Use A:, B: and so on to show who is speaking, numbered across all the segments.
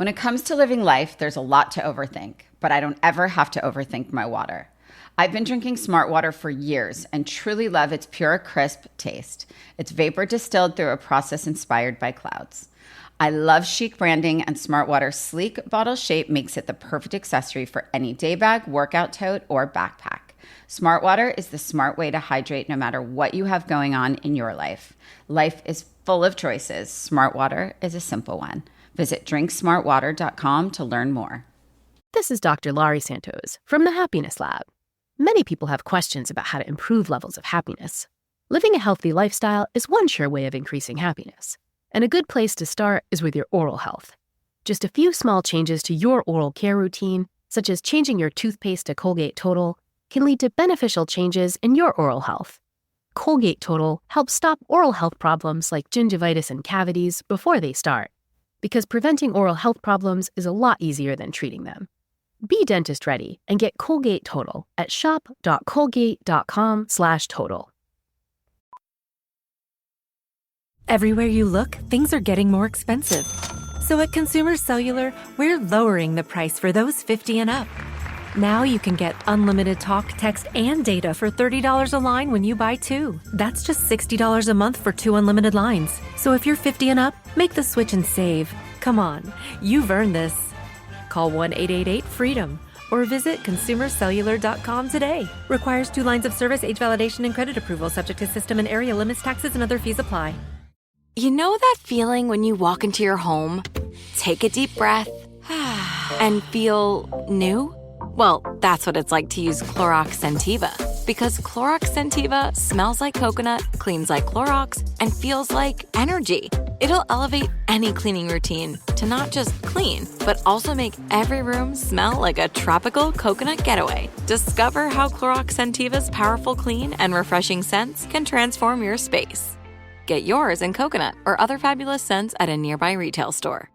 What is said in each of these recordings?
A: When it comes to living life, there's a lot to overthink, but I don't ever have to overthink my water. I've been drinking Smart Water for years and truly love its pure, crisp taste. It's vapor distilled through a process inspired by clouds. I love chic branding, and Smart Water's sleek bottle shape makes it the perfect accessory for any day bag, workout tote, or backpack. Smart Water is the smart way to hydrate no matter what you have going on in your life. Life is full of choices. Smart Water is a simple one. Visit drinksmartwater.com to learn more.
B: This is Dr. Laurie Santos from the Happiness Lab. Many people have questions about how to improve levels of happiness. Living a healthy lifestyle is one sure way of increasing happiness. And a good place to start is with your oral health. Just a few small changes to your oral care routine, such as changing your toothpaste to Colgate Total, can lead to beneficial changes in your oral health. Colgate Total helps stop oral health problems like gingivitis and cavities before they start, because preventing oral health problems is a lot easier than treating them. Be dentist ready and get Colgate Total at shop.colgate.com/total.
C: Everywhere you look, things are getting more expensive. So at Consumer Cellular, we're lowering the price for those 50 and up. Now you can get unlimited talk, text, and data for $30 a line when you buy two. That's just $60 a month for 2 unlimited lines. So if you're 50 and up, make the switch and save. Come on, you've earned this. Call 1-888-FREEDOM or visit consumercellular.com today. Requires 2 lines of service, age validation, and credit approval, subject to system and area limits, taxes, and other fees apply.
D: You know that feeling when you walk into your home, take a deep breath, and feel new? Well, that's what it's like to use Clorox Scentiva. Because Clorox Scentiva smells like coconut, cleans like Clorox, and feels like energy. It'll elevate any cleaning routine to not just clean, but also make every room smell like a tropical coconut getaway. Discover how Clorox Scentiva's powerful clean and refreshing scents can transform your space. Get yours in coconut or other fabulous scents at a nearby retail store.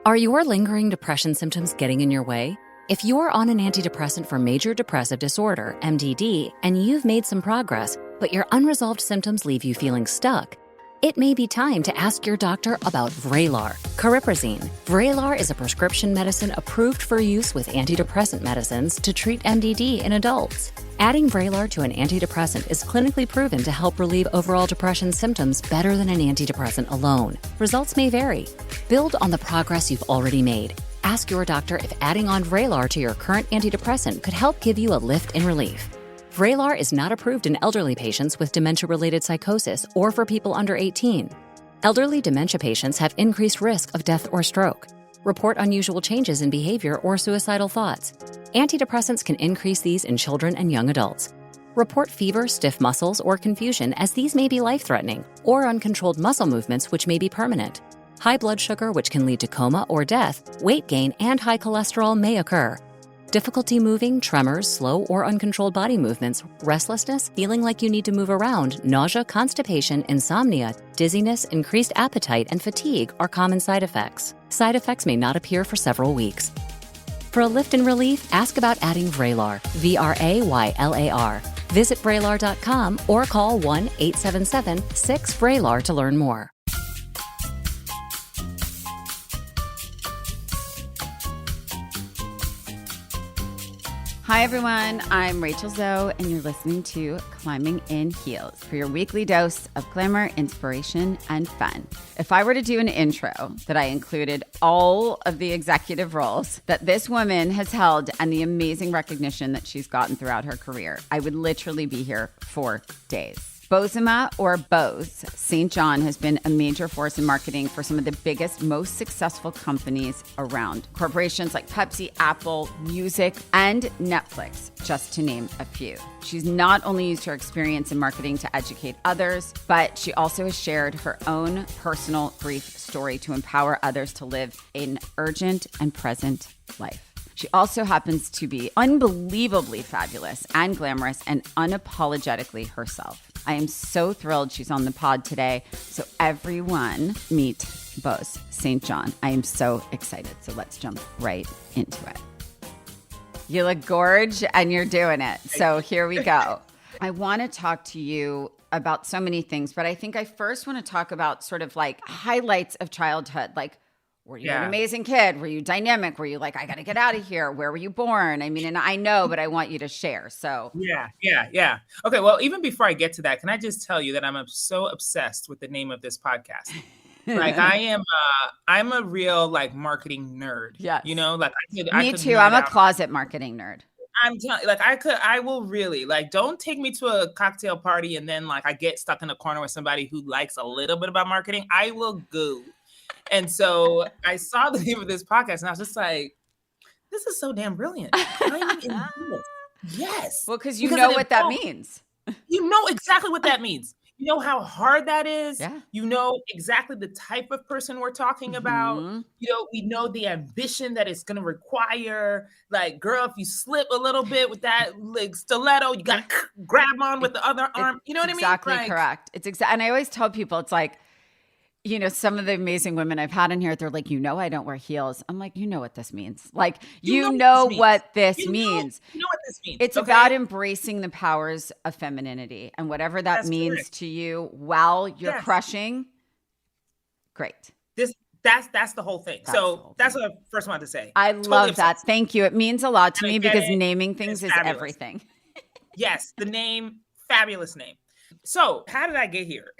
E: Are your lingering depression symptoms getting in your way? If you're on an antidepressant for major depressive disorder, MDD, and you've made some progress, but your unresolved symptoms leave you feeling stuck, it may be time to ask your doctor about Vraylar, cariprazine. Vraylar is a prescription medicine approved for use with antidepressant medicines to treat MDD in adults. Adding Vraylar to an antidepressant is clinically proven to help relieve overall depression symptoms better than an antidepressant alone. Results may vary. Build on the progress you've already made. Ask your doctor if adding on Vraylar to your current antidepressant could help give you a lift in relief. Vraylar is not approved in elderly patients with dementia-related psychosis or for people under 18. Elderly dementia patients have increased risk of death or stroke. Report unusual changes in behavior or suicidal thoughts. Antidepressants can increase these in children and young adults. Report fever, stiff muscles, or confusion, as these may be life-threatening, or uncontrolled muscle movements, which may be permanent. High blood sugar, which can lead to coma or death, weight gain, and high cholesterol may occur. Difficulty moving, tremors, slow or uncontrolled body movements, restlessness, feeling like you need to move around, nausea, constipation, insomnia, dizziness, increased appetite, and fatigue are common side effects. Side effects may not appear for several weeks. For a lift in relief, ask about adding Vraylar, Vraylar. Visit Vraylar.com or call 1-877-6-VRAYLAR to learn more.
A: Hi, everyone. I'm Rachel Zoe, and you're listening to Climbing in Heels for your weekly dose of glamour, inspiration, and fun. If I were to do an intro that I included all of the executive roles that this woman has held and the amazing recognition that she's gotten throughout her career, I would literally be here for days. Bozoma, or Boz Saint John, has been a major force in marketing for some of the biggest, most successful companies around. Corporations like Pepsi, Apple, Music, and Netflix, just to name a few. She's not only used her experience in marketing to educate others, but she also has shared her own personal grief story to empower others to live an urgent and present life. She also happens to be unbelievably fabulous and glamorous and unapologetically herself. I am so thrilled she's on the pod today. So everyone meet Boz Saint John. I am so excited. So let's jump right into it. You look gorge and you're doing it. So here we go. I want to talk to you about so many things, but I think I first want to talk about sort of like highlights of childhood. Like, were you an amazing kid? Were you dynamic? Were you like, I got to get out of here? Where were you born? I mean, and I know, but I want you to share. So
F: yeah. Okay, well, even before I get to that, can I just tell you that I'm so obsessed with the name of this podcast? Like I'm a real like marketing nerd.
A: Yes.
F: You know, like
A: Me too. I'm a closet marketing nerd.
F: I'm telling like I will really like, don't take me to a cocktail party and then like I get stuck in a corner with somebody who likes a little bit about marketing. I will go. And so I saw the name of this podcast and I was just like, this is so damn brilliant. Yes.
A: Well, because you know what that means.
F: You know exactly what that means. You know how hard that is.
A: Yeah.
F: You know exactly the type of person we're talking about. You know, we know the ambition that it's going to require. Like, girl, if you slip a little bit with that like stiletto, you got to grab on with the other arm. You know what I mean?
A: Exactly
F: like,
A: correct. It's exactly. And I always tell people, it's like, you know, some of the amazing women I've had in here, they're like, you know, I don't wear heels. I'm like, you know what this means. Like, you know what this means.
F: You know what this means.
A: It's about embracing the powers of femininity and whatever that means to you while you're crushing. Great.
F: That's the whole thing. That's what I first wanted to say.
A: I love that. Thank you. It means a lot to me because naming things is everything.
F: Yes. The name, fabulous name. So how did I get here?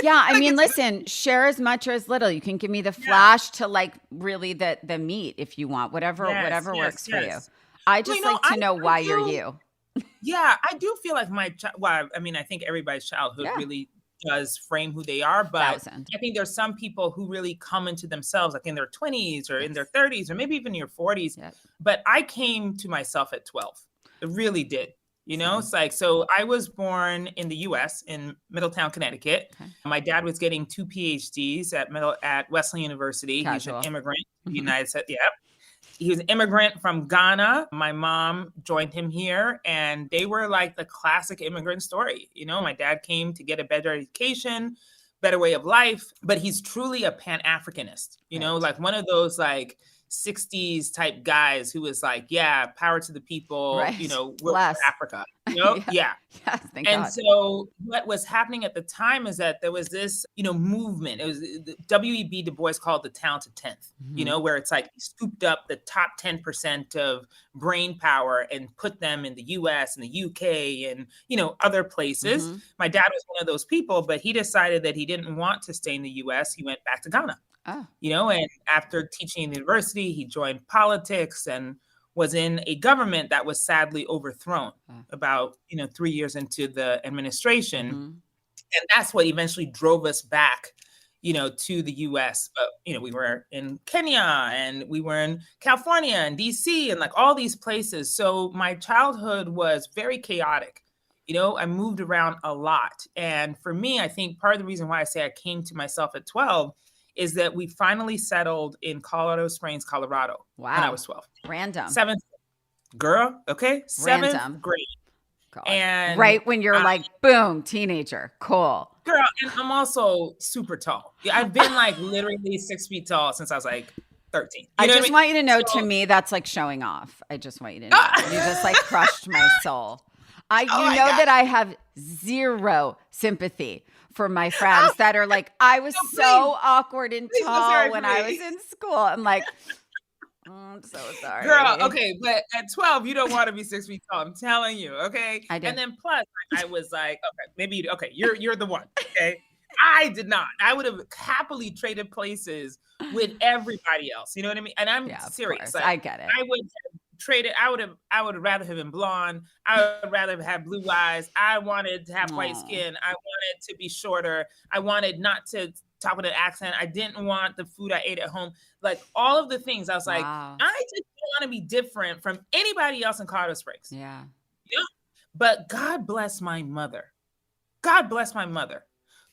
A: Yeah, I mean, listen, share as much or as little. You can give me the flash to like really the meat if you want, whatever works for you. I just like to know why you're you.
F: Yeah, I do feel like I think everybody's childhood really does frame who they are, but I think there's some people who really come into themselves like in their 20s or in their 30s or maybe even your 40s. Yep. But I came to myself at 12. It really did. You know, it's like, so I was born in the U.S. in Middletown, Connecticut. Okay. My dad was getting 2 PhDs at Wesleyan University. Casual. He's an immigrant in the United States. Yeah. He was an immigrant from Ghana. My mom joined him here, and they were like the classic immigrant story. You know, my dad came to get a better education, better way of life, but he's truly a Pan-Africanist, you know, like one of those like 60s type guys who was like, yeah, power to the people, you know, we're Africa, you know? Yes,
A: thank
F: and
A: God.
F: So what was happening at the time is that there was this, you know, movement. It was W.E.B. Du Bois called the talented 10th, you know, where it's like he scooped up the top 10% of brain power and put them in the US and the UK and, you know, other places. My dad was one of those people, but he decided that he didn't want to stay in the US. He went back to Ghana. You know, and after teaching in the university, he joined politics and was in a government that was sadly overthrown about, you know, 3 years into the administration. And that's what eventually drove us back, you know, to the US. But, you know, we were in Kenya and we were in California and DC and like all these places. So my childhood was very chaotic. You know, I moved around a lot. And for me, I think part of the reason why I say I came to myself at 12 is that we finally settled in Colorado Springs, Colorado. Wow. When I was 12.
A: Random.
F: 7th girl. Okay. 7th grade.
A: God. And right when you're like, boom, teenager. Cool.
F: Girl. And I'm also super tall. Yeah, I've been like literally 6 feet tall since I was like 13.
A: I just want you to know, to me, that's like showing off. I just want you to know. You just like crushed my soul. You know that I have zero sympathy for my friends that are like, I was so awkward and tall when I was in school. I'm like, I'm so sorry.
F: Girl, okay, but at 12, you don't want to be 6 feet tall. I'm telling you, okay?
A: I did.
F: And then plus, I was like, you're the one, okay? I did not. I would have happily traded places with everybody else. You know what I mean? And I'm serious.
A: Like, I get it.
F: I would have traded. I would rather have been blonde. I would rather have blue eyes. I wanted to have white skin. I wanted to be shorter. I wanted not to talk with an accent. I didn't want the food I ate at home. Like all of the things. I was like, I just want to be different from anybody else in Colorado Springs.
A: Yeah.
F: You know? But God bless my mother. God bless my mother,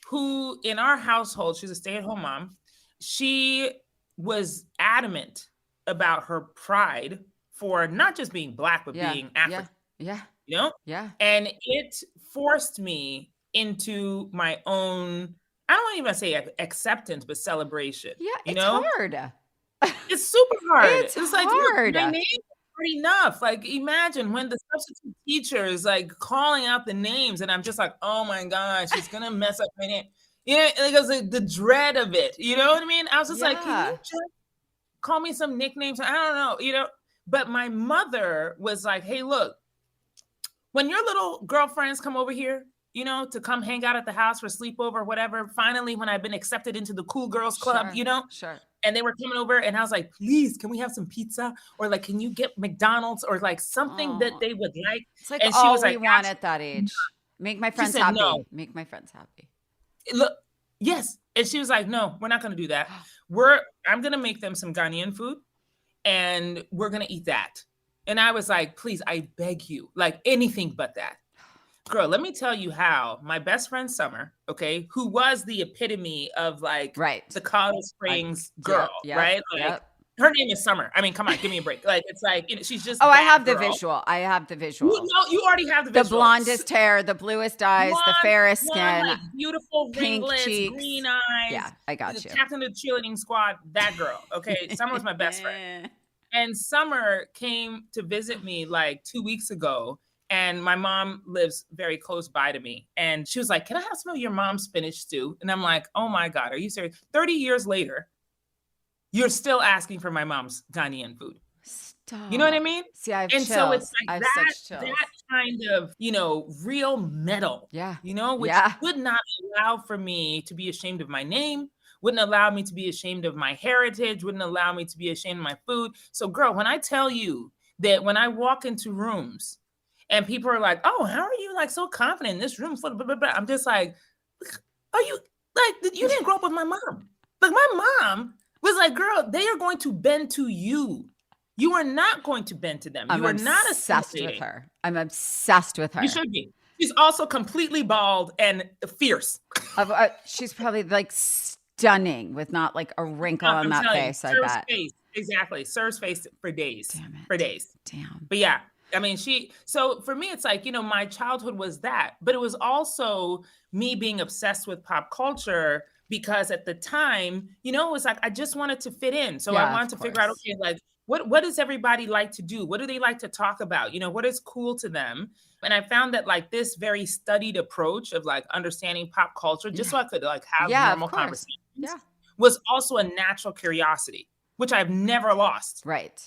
F: who in our household, she's a stay-at-home mom. She was adamant about her pride for not just being Black, but being African.
A: Yeah.
F: You know?
A: Yeah.
F: And it forced me into my own, I don't want to even say acceptance, but celebration.
A: Yeah,
F: you
A: it's
F: know?
A: hard.
F: It's super hard.
A: It's
F: like
A: hard.
F: my name hard enough. Like, imagine when the substitute teacher is like calling out the names, and I'm just like, oh my gosh, she's gonna mess up my name. You know, because the dread of it. You know what I mean? I was just like, can you just call me some nicknames? I don't know. You know, but my mother was like, hey, look, when your little girlfriends come over here, you know, to come hang out at the house for sleepover or whatever, finally, when I've been accepted into the cool girls club, you know, and they were coming over, and I was like, please, can we have some pizza? Or like, can you get McDonald's or like something that they would like?
A: It's like
F: and
A: all she was like, we want at that age. Make my friends happy. No. Make my friends happy.
F: Look, yes. And she was like, no, we're not going to do that. I'm going to make them some Ghanaian food, and we're going to eat that. And I was like, please, I beg you, like anything but that. Girl, let me tell you how my best friend Summer, okay, who was the epitome of like the Colorado Springs girl, right? Like her name is Summer. I mean, come on, give me a break. Like, it's like, you know, she's just
A: I have the visual. I have the visual.
F: You already have the visual.
A: The blondest hair, the bluest eyes, the fairest skin,
F: like beautiful
A: pink
F: ringlets,
A: cheeks,
F: green eyes.
A: Yeah, I got you.
F: Captain of the cheerleading squad, that girl. Okay, Summer was my best friend. And Summer came to visit me like 2 weeks ago. And my mom lives very close by to me. And she was like, can I have some of your mom's spinach stew? And I'm like, oh my God, are you serious? 30 years later, you're still asking for my mom's Ghanaian food.
A: Stop.
F: You know what I mean?
A: See, I have
F: and
A: chills.
F: So it's like
A: that
F: kind of, you know, real metal.
A: Yeah.
F: You know, which would not allow for me to be ashamed of my name, wouldn't allow me to be ashamed of my heritage, wouldn't allow me to be ashamed of my food. So girl, when I tell you that when I walk into rooms, and people are like, oh, how are you like so confident in this room? Blah, blah, blah, blah. I'm just like, are you like, you didn't grow up with my mom. Like my mom was like, girl, they are going to bend to you. You are not going to bend to them. You are not
A: obsessed with her. I'm obsessed with her.
F: You should be. She's also completely bald and fierce.
A: She's probably like stunning with not like a wrinkle on that face. I bet.
F: Face. Exactly. Serves face for days.
A: Damn it.
F: For days.
A: Damn.
F: But yeah. I mean, so for me, it's like, you know, my childhood was that, but it was also me being obsessed with pop culture because at the time, you know, it was like, I just wanted to fit in. So I wanted to figure out, okay, like, what does everybody like to do? What do they like to talk about? You know, what is cool to them? And I found that like this very studied approach of like understanding pop culture, just so I could like have normal conversations, was also a natural curiosity, which I've never lost.
A: Right.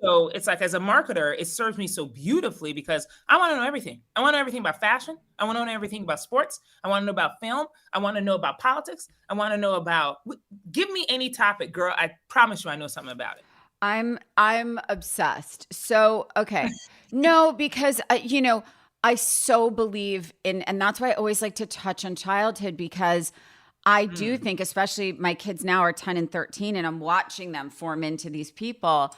F: So it's like, as a marketer, it serves me so beautifully because I want to know everything. I want to know everything about fashion. I want to know everything about sports. I want to know about film. I want to know about politics. I want to know about, give me any topic, girl. I promise you I know something about it.
A: I'm obsessed. So, okay. No, because, you know, I so believe in, and that's why I always like to touch on childhood because I do think, especially my kids now are 10 and 13 and I'm watching them form into these people.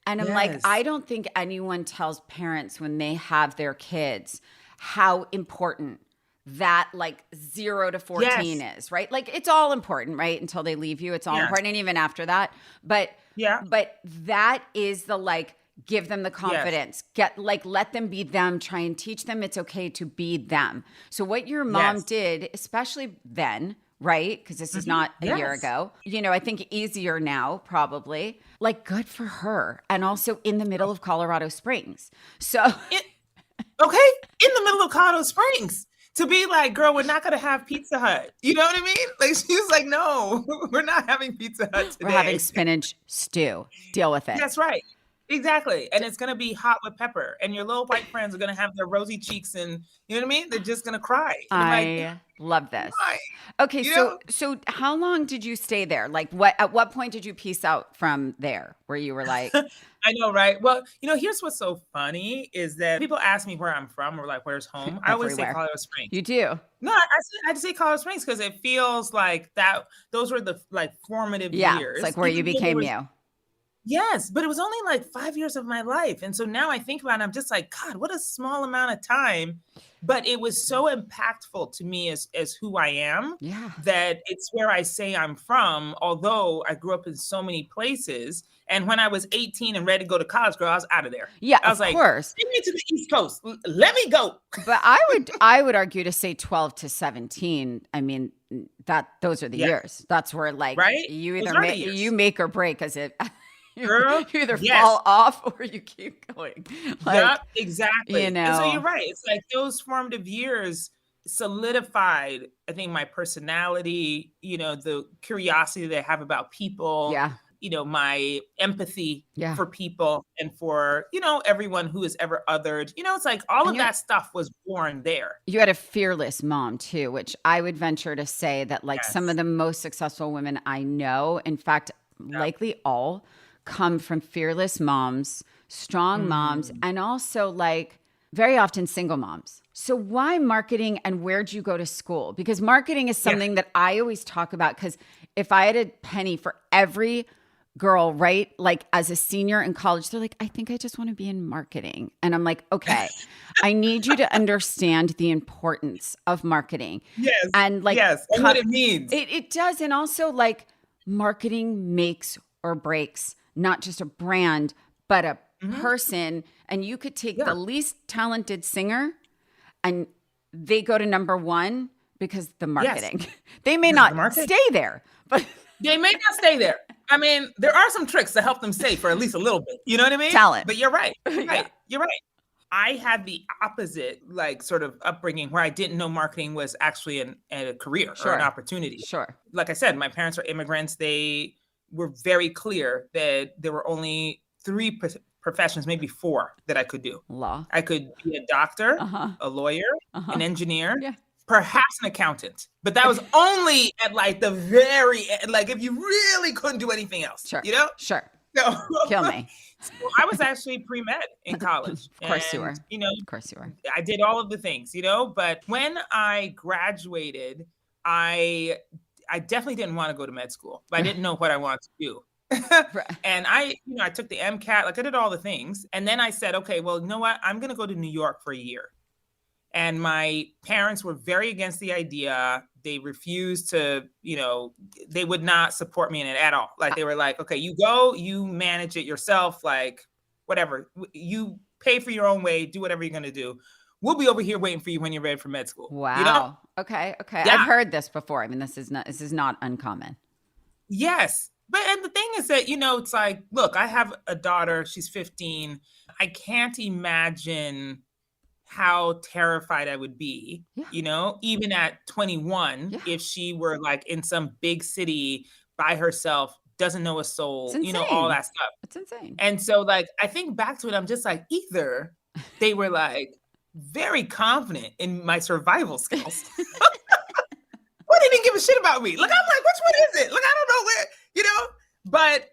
A: And I'm like, I don't think anyone tells parents when they have their kids how important that like 0 to 14 is, right? Like it's all important, right? Until they leave you, it's all important. And even after that. But that is the like, give them the confidence, let them be them, try and teach them it's okay to be them. So what your mom did, especially then, right? Because this is not a year ago. You know, I think easier now, probably. Like, good for her. And also in the middle of Colorado Springs. So,
F: in the middle of Colorado Springs. To be like, girl, we're not going to have Pizza Hut. You know what I mean? Like, she was like, no, we're not having Pizza Hut today.
A: We're having spinach stew. Deal with it.
F: That's right. Exactly. And it's going to be hot with pepper. And your little white friends are going to have their rosy cheeks and, you know what I mean? They're just going to cry.
A: I love this.
F: Why?
A: Okay. So how long did you stay there? Like at what point did you peace out from there where you were like,
F: I know, right? Well, you know, here's what's so funny is that people ask me where I'm from or like, where's home? I always say Colorado Springs.
A: You do?
F: No, I say Colorado Springs because it feels like that. Those were the like formative years.
A: It's like where you became you.
F: Yes, but it was only like 5 years of my life. And so now I think about it, I'm just like, God, what a small amount of time. But it was so impactful to me as who I am that it's where I say I'm from, although I grew up in so many places. And when I was 18 and ready to go to college, girl, I was out of there.
A: Yeah,
F: I was
A: of course.
F: Take me to the East Coast. Let me go.
A: But I would argue to say 12 to 17. I mean, those are the years. That's where like you either you make or break as it.
F: Girl,
A: You either
F: yes.
A: fall off or you keep going.
F: Yep, exactly.
A: you
F: And so
A: know,
F: you're right. It's like those formative years solidified, I think, my personality, the curiosity that I have about people,
A: yeah,
F: my empathy
A: yeah.
F: for people and for, everyone who is ever othered. It's like all
A: And
F: of that stuff was born there.
A: you had a fearless mom too, which I would venture to say that like some of
F: Yes.
A: the most successful women I know, in fact,
F: Yep.
A: likely all come from fearless moms, strong moms, and also like very often single moms. So why marketing and where'd you go to school? Because marketing is something that I always talk about, because if I had a penny for every girl, right? Like as a senior in college, they're like, I think I just want to be in marketing. And I'm like, okay, I need you to understand the importance of marketing.
F: Yes.
A: And like,
F: yes. And what it means.
A: It does. And also like marketing makes or breaks not just a brand, but a person. And you could take the least talented singer and they go to number one because the marketing.
F: Yes.
A: They may not stay there, but
F: they may not stay there. I mean, there are some tricks to help them stay for at least a little bit. You know what I mean?
A: Talent.
F: But you're right.
A: Yeah.
F: You're right. I had the opposite, like, sort of upbringing where I didn't know marketing was actually a career or an opportunity.
A: Sure.
F: Like I said, my parents are immigrants. They were very clear that there were only three professions, maybe four, that I could do.
A: Law.
F: I could be a doctor, a lawyer, an engineer, perhaps an accountant. But that was only at like the very end, like if you really couldn't do anything else.
A: Sure.
F: You know?
A: Sure.
F: So,
A: Kill me.
F: So I was actually pre-med in college.
A: Of course you were.
F: Of
A: course you were.
F: I did all of the things, but when I graduated, I definitely didn't want to go to med school, but I didn't know what I wanted to do. And I took the MCAT, like I did all the things. And then I said, okay, well, you know what? I'm going to go to New York for a year. And my parents were very against the idea. They refused to, they would not support me in it at all. Like they were like, okay, you go, you manage it yourself, like whatever. You pay for your own way, do whatever you're going to do. We'll be over here waiting for you when you're ready for med school.
A: Wow. Okay. Yeah. I've heard this before. I mean, this is not uncommon.
F: Yes. And the thing is that, it's like, look, I have a daughter, she's 15. I can't imagine how terrified I would be, even at 21, if she were like in some big city by herself, doesn't know a soul, all that stuff.
A: It's insane.
F: And so like, I think back to it, I'm just like, either they were like very confident in my survival skills. Or they didn't give a shit about me. Like, I'm like, which one is it? Like, I don't know where, but,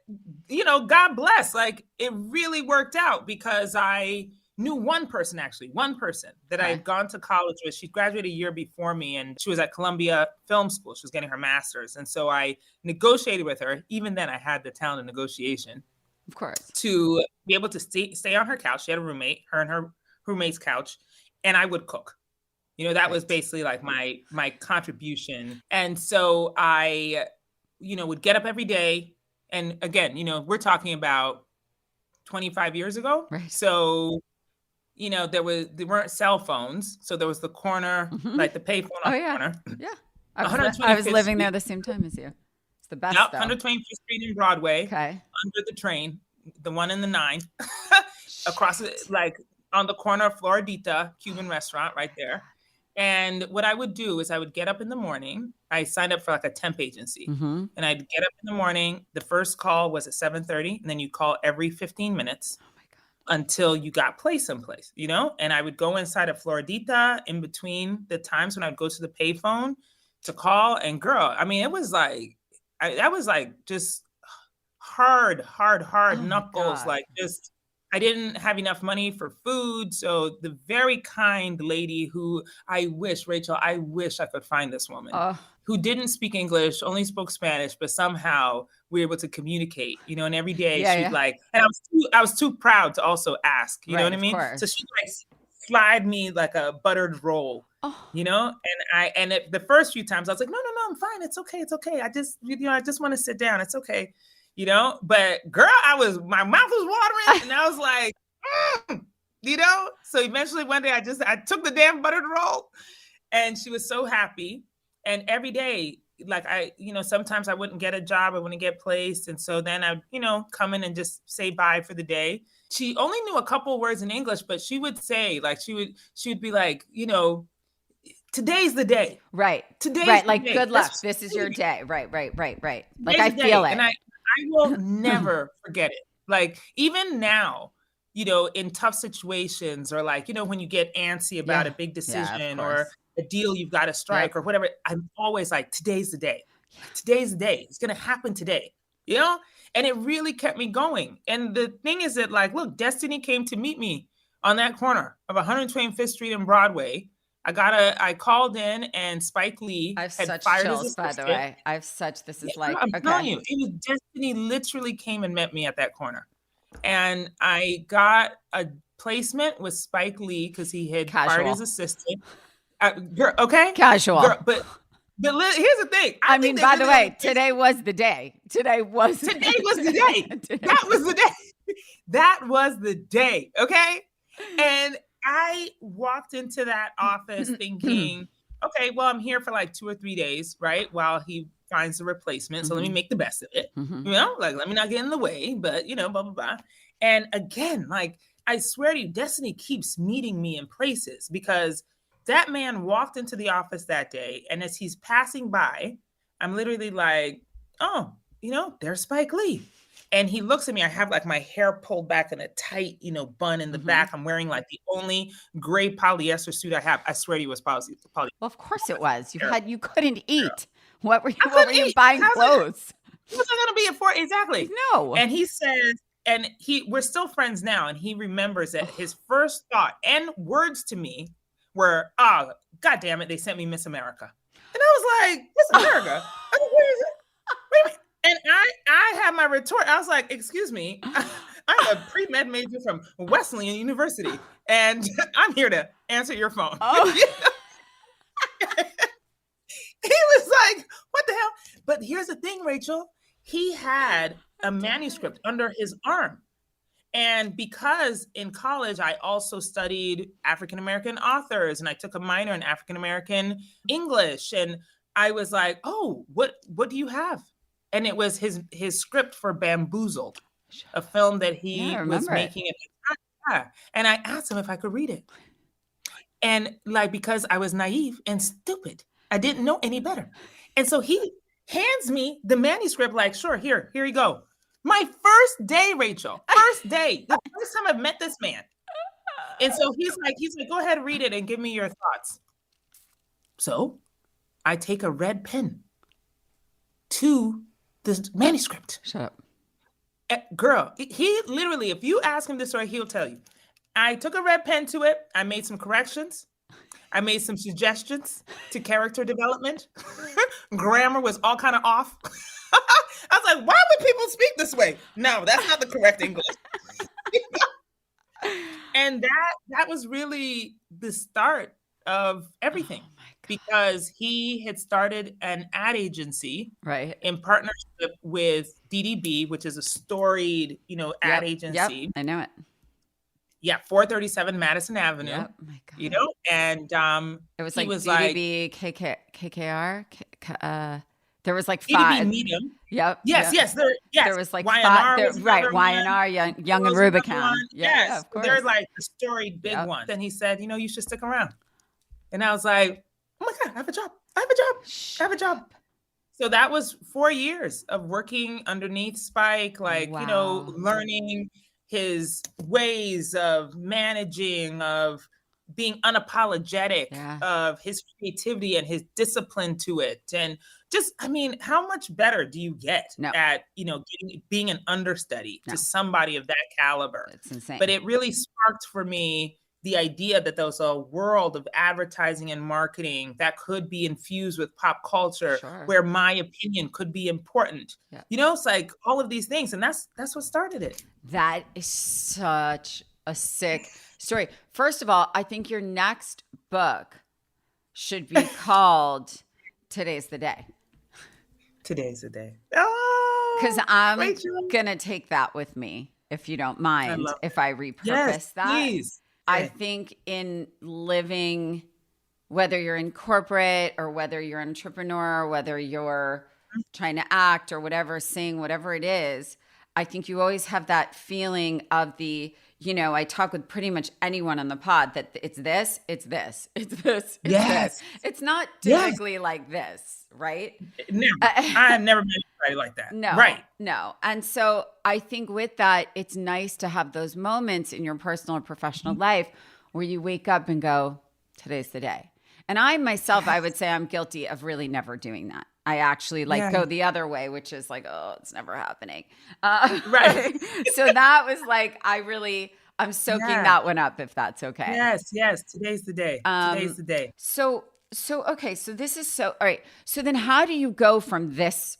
F: God bless. Like, it really worked out because I knew one person that I had gone to college with. She graduated a year before me and she was at Columbia Film School. She was getting her master's. And so I negotiated with her. Even then I had the talent of negotiation.
A: Of course.
F: To be able to stay on her couch. She had a roommate, her and her roommate's couch. And I would cook. That was basically like my contribution. And so I, would get up every day. And again, we're talking about 25 years ago.
A: Right.
F: So, there weren't cell phones. So there was the corner, like the payphone on the corner.
A: Yeah. I was living there the same time as you. It's the best. Yep,
F: 125th Street in Broadway.
A: Okay.
F: Under the train, the one in the 9, across like on the corner of Floridita, Cuban restaurant right there. And what I would do is I would get up in the morning. I signed up for like a temp agency. And I'd get up in the morning. The first call was at 7:30. And then you call every 15 minutes until you got placed someplace, And I would go inside of Floridita in between the times when I'd go to the payphone to call. And girl, I mean, it was like, that was like just hard knuckles. Like just, I didn't have enough money for food. So the very kind lady who I wish I could find this woman who didn't speak English, only spoke Spanish, but somehow we were able to communicate, and every day she'd like, and I was too proud to also ask, you know what I mean? So she'd like slide me like a buttered roll, and the first few times I was like, no, I'm fine. It's okay. I just want to sit down. It's okay. But girl, my mouth was watering and I was like, so eventually one day I took the damn buttered roll and she was so happy. And every day, sometimes I wouldn't get a job, I wouldn't get placed. And so then I'd, come in and just say bye for the day. She only knew a couple words in English, but she would say, like, she would be like, today's the day.
A: Right.
F: Today's
A: right.
F: the
A: Like,
F: day.
A: good luck. This is your day. Right. Like,
F: Today's
A: I
F: the day.
A: feel it.
F: And I will never forget it. Like, even now, in tough situations, or like, when you get antsy about a big decision or a deal you've got to strike or whatever, I'm always like, today's the day. Today's the day. It's going to happen today, And it really kept me going. And the thing is that, like, look, destiny came to meet me on that corner of 125th Street and Broadway. I called in, and Spike Lee
A: I have
F: had
A: such
F: fired
A: chills,
F: his
A: by
F: assistant.
A: the way.
F: I'm telling you, it was destiny literally came and met me at that corner. And I got a placement with Spike Lee because he had fired his assistant. Girl, okay?
A: Casual.
F: Girl, but here's the thing.
A: I mean, by the way, today was the day. Today was the day.
F: That was the day. That was the day, okay? And I walked into that office thinking, okay, well, I'm here for like 2 or 3 days, right? While he finds a replacement. So let me make the best of it. Like, let me not get in the way, but blah, blah, blah. And again, like, I swear to you, destiny keeps meeting me in places, because that man walked into the office that day. And as he's passing by, I'm literally like, oh, there's Spike Lee. And he looks at me. I have like my hair pulled back in a tight, bun in the back. I'm wearing like the only gray polyester suit I have. I swear to you, it was poly.
A: Well, of course it was. You couldn't eat. What were you buying clothes?
F: What was I going to be at for? Exactly.
A: No.
F: And he says, we're still friends now. And he remembers that his first thought and words to me were, oh, God damn it, they sent me Miss America. And I was like, Miss America? Where is it? Wait a minute. And I had my retort. I was like, excuse me, I'm a pre-med major from Wesleyan University, and I'm here to answer your phone.
A: Oh.
F: He was like, what the hell? But here's the thing, Rachel. He had a manuscript under his arm. And because in college, I also studied African-American authors, and I took a minor in African-American English. And I was like, oh, what do you have? And it was his script for Bamboozled, a film that he was making at the time. And I asked him if I could read it. And like, because I was naive and stupid, I didn't know any better. And so he hands me the manuscript, like, sure, here you go. My first day, Rachel, first day, the first time I've met this man. And so he's like, go ahead, read it and give me your thoughts. So I take a red pen to the manuscript.
A: Shut up.
F: Girl, he literally, if you ask him this story, he'll tell you. I took a red pen to it. I made some corrections. I made some suggestions to character development. Grammar was all kind of off. I was like, why would people speak this way? No, that's not the correct English. And that was really the start of everything. Oh, because he had started an ad agency, right, in partnership with DDB, which is a storied, ad agency.
A: Yep, I know it.
F: Yeah, 437 Madison Avenue.
A: Yep. Oh my God.
F: And
A: it was like DDB, KKR. There was like 5.
F: DDB Medium.
A: Yep.
F: Yes.
A: There was like
F: Y&R
A: 5. Right. Y&R, Young and Rubicon.
F: Yes.
A: Of course.
F: They're like the storied big one. Then he said, you should stick around. And I was like, oh my God, I have a job. So that was 4 years of working underneath Spike, like, learning his ways of managing, of being unapologetic, of his creativity and his discipline to it. And just, how much better do you get at, being an understudy to somebody of that caliber?
A: It's insane.
F: But it really sparked for me the idea that there was a world of advertising and marketing that could be infused with pop culture, where my opinion could be important. Yeah. It's like all of these things. And that's what started it.
A: That is such a sick story. First of all, I think your next book should be called Today's the Day.
F: Today's the Day. Oh,
A: because I'm going to take that with me, if you don't mind, if I repurpose that.
F: Please.
A: I think in living whether you're in corporate or whether you're an entrepreneur, whether you're trying to act or whatever, sing, whatever it is, I think you always have that feeling of I talk with pretty much anyone on the pod that it's this, it's this, it's this, it's
F: Yes.
A: this. It's not
F: Yes.
A: typically like this, right?
F: Never. I have never met anybody like that.
A: No,
F: Right.
A: no. And so I think with that, it's nice to have those moments in your personal or professional life where you wake up and go, today's the day. And I myself, I would say I'm guilty of really never doing that. I actually go the other way, which is like, oh, it's never happening.
F: Right.
A: So that was like, I'm soaking that one up if that's okay.
F: Yes. Today's the day. Today's the day.
A: So okay, so this is all right. So then how do you go from this?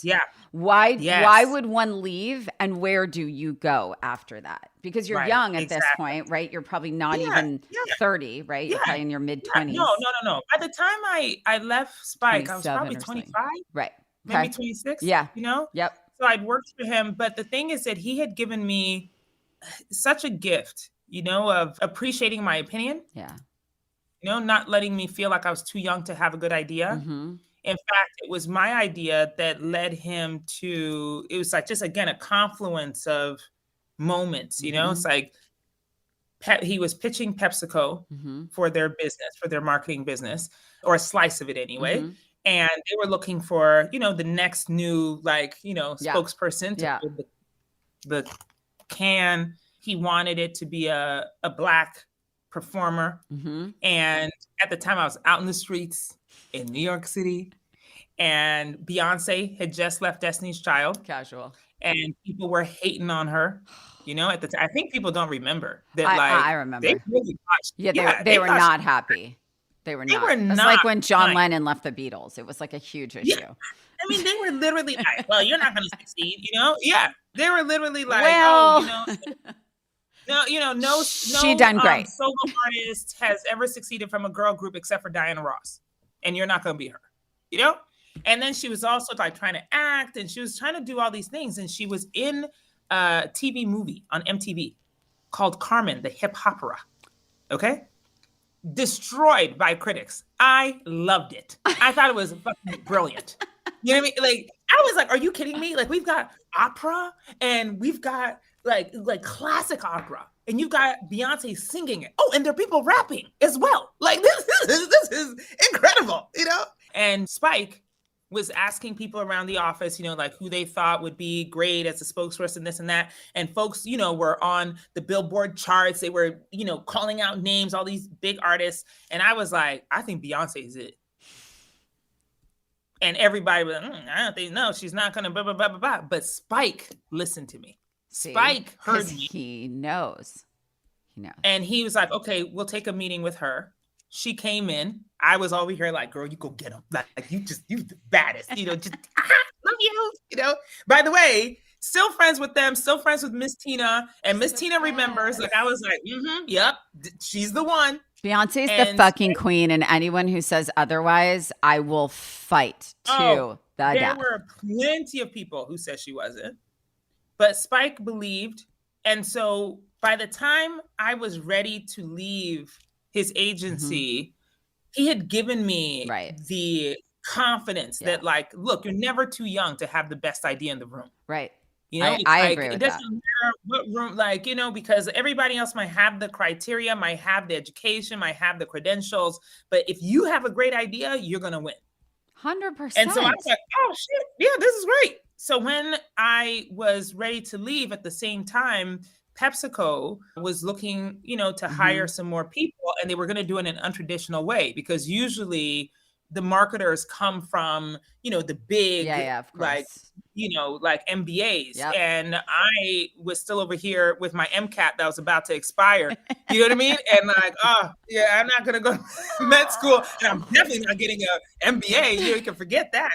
F: Yeah.
A: Why would one leave, and where do you go after that? Because you're young at this point, right? You're probably not even 30, right? You're probably in your mid-20s.
F: No. By the time I left Spike, I was probably 25.
A: Right.
F: Maybe 26.
A: Yeah.
F: Yep. So I'd worked for him, but the thing is that he had given me such a gift, of appreciating my opinion.
A: Yeah.
F: Not letting me feel like I was too young to have a good idea.
A: Mm-hmm.
F: In fact, it was my idea that led him to, it was like just, again, a confluence of moments, It's like he was pitching PepsiCo for their business, for their marketing business, or a slice of it anyway. Mm-hmm. And they were looking for, the next new, spokesperson to hold the can. He wanted it to be a Black performer. Mm-hmm. And at the time I was out in the streets in New York City, and Beyonce had just left Destiny's Child.
A: Casual.
F: And people were hating on her, at the time. I think people don't remember that.
A: I remember.
F: They really watched.
A: They were not happy. They were not. It was like when John Lennon left the Beatles. It was like a huge issue.
F: Yeah. I mean, they were literally like, well, you're not going to succeed, Yeah. They were literally like, no,
A: she done great.
F: Solo artist has ever succeeded from a girl group except for Diana Ross, and you're not going to be her, And then she was also like trying to act, and she was trying to do all these things, and she was in a TV movie on MTV called Carmen, the Hip Hopera. Okay, destroyed by critics. I loved it. I thought it was fucking brilliant. You know what I mean? Like, I was like, are you kidding me? Like, we've got opera, and we've got like classic opera, and you've got Beyonce singing it. Oh, and there are people rapping as well. Like, this is incredible, And Spike was asking people around the office, like who they thought would be great as a spokesperson, this and that. And folks, were on the Billboard charts. They were, calling out names, all these big artists. And I was like, I think Beyonce is it. And everybody was like, I don't think, no, she's not going to blah, blah, blah, blah, blah. But Spike listened to me. Spike heard me.
A: He knows.
F: And he was like, okay, we'll take a meeting with her. She came in. I was over here like, girl, you go get him. Like you the baddest, just love you, By the way, still friends with them, still friends with Miss Tina. And Miss Tina remembers, like, I was like, yep, she's the one.
A: Beyonce's the fucking queen, and anyone who says otherwise, I will fight to the death.
F: There were plenty of people who said she wasn't. But Spike believed. And so by the time I was ready to leave his agency, he had given me the confidence that, like, look, you're never too young to have the best idea in the room.
A: Right.
F: I
A: agree with that. It
F: doesn't matter what room, because everybody else might have the criteria, might have the education, might have the credentials. But if you have a great idea, you're going to win.
A: 100%.
F: And so I was like, oh, shit. Yeah, this is great. So when I was ready to leave at the same time, PepsiCo was looking, to hire some more people, and they were going to do it in an untraditional way, because usually the marketers come from, the big, like MBAs. Yep. And I was still over here with my MCAT that was about to expire. You know what I mean? And like, I'm not going to go to med school, and I'm definitely not getting an MBA. You can forget that.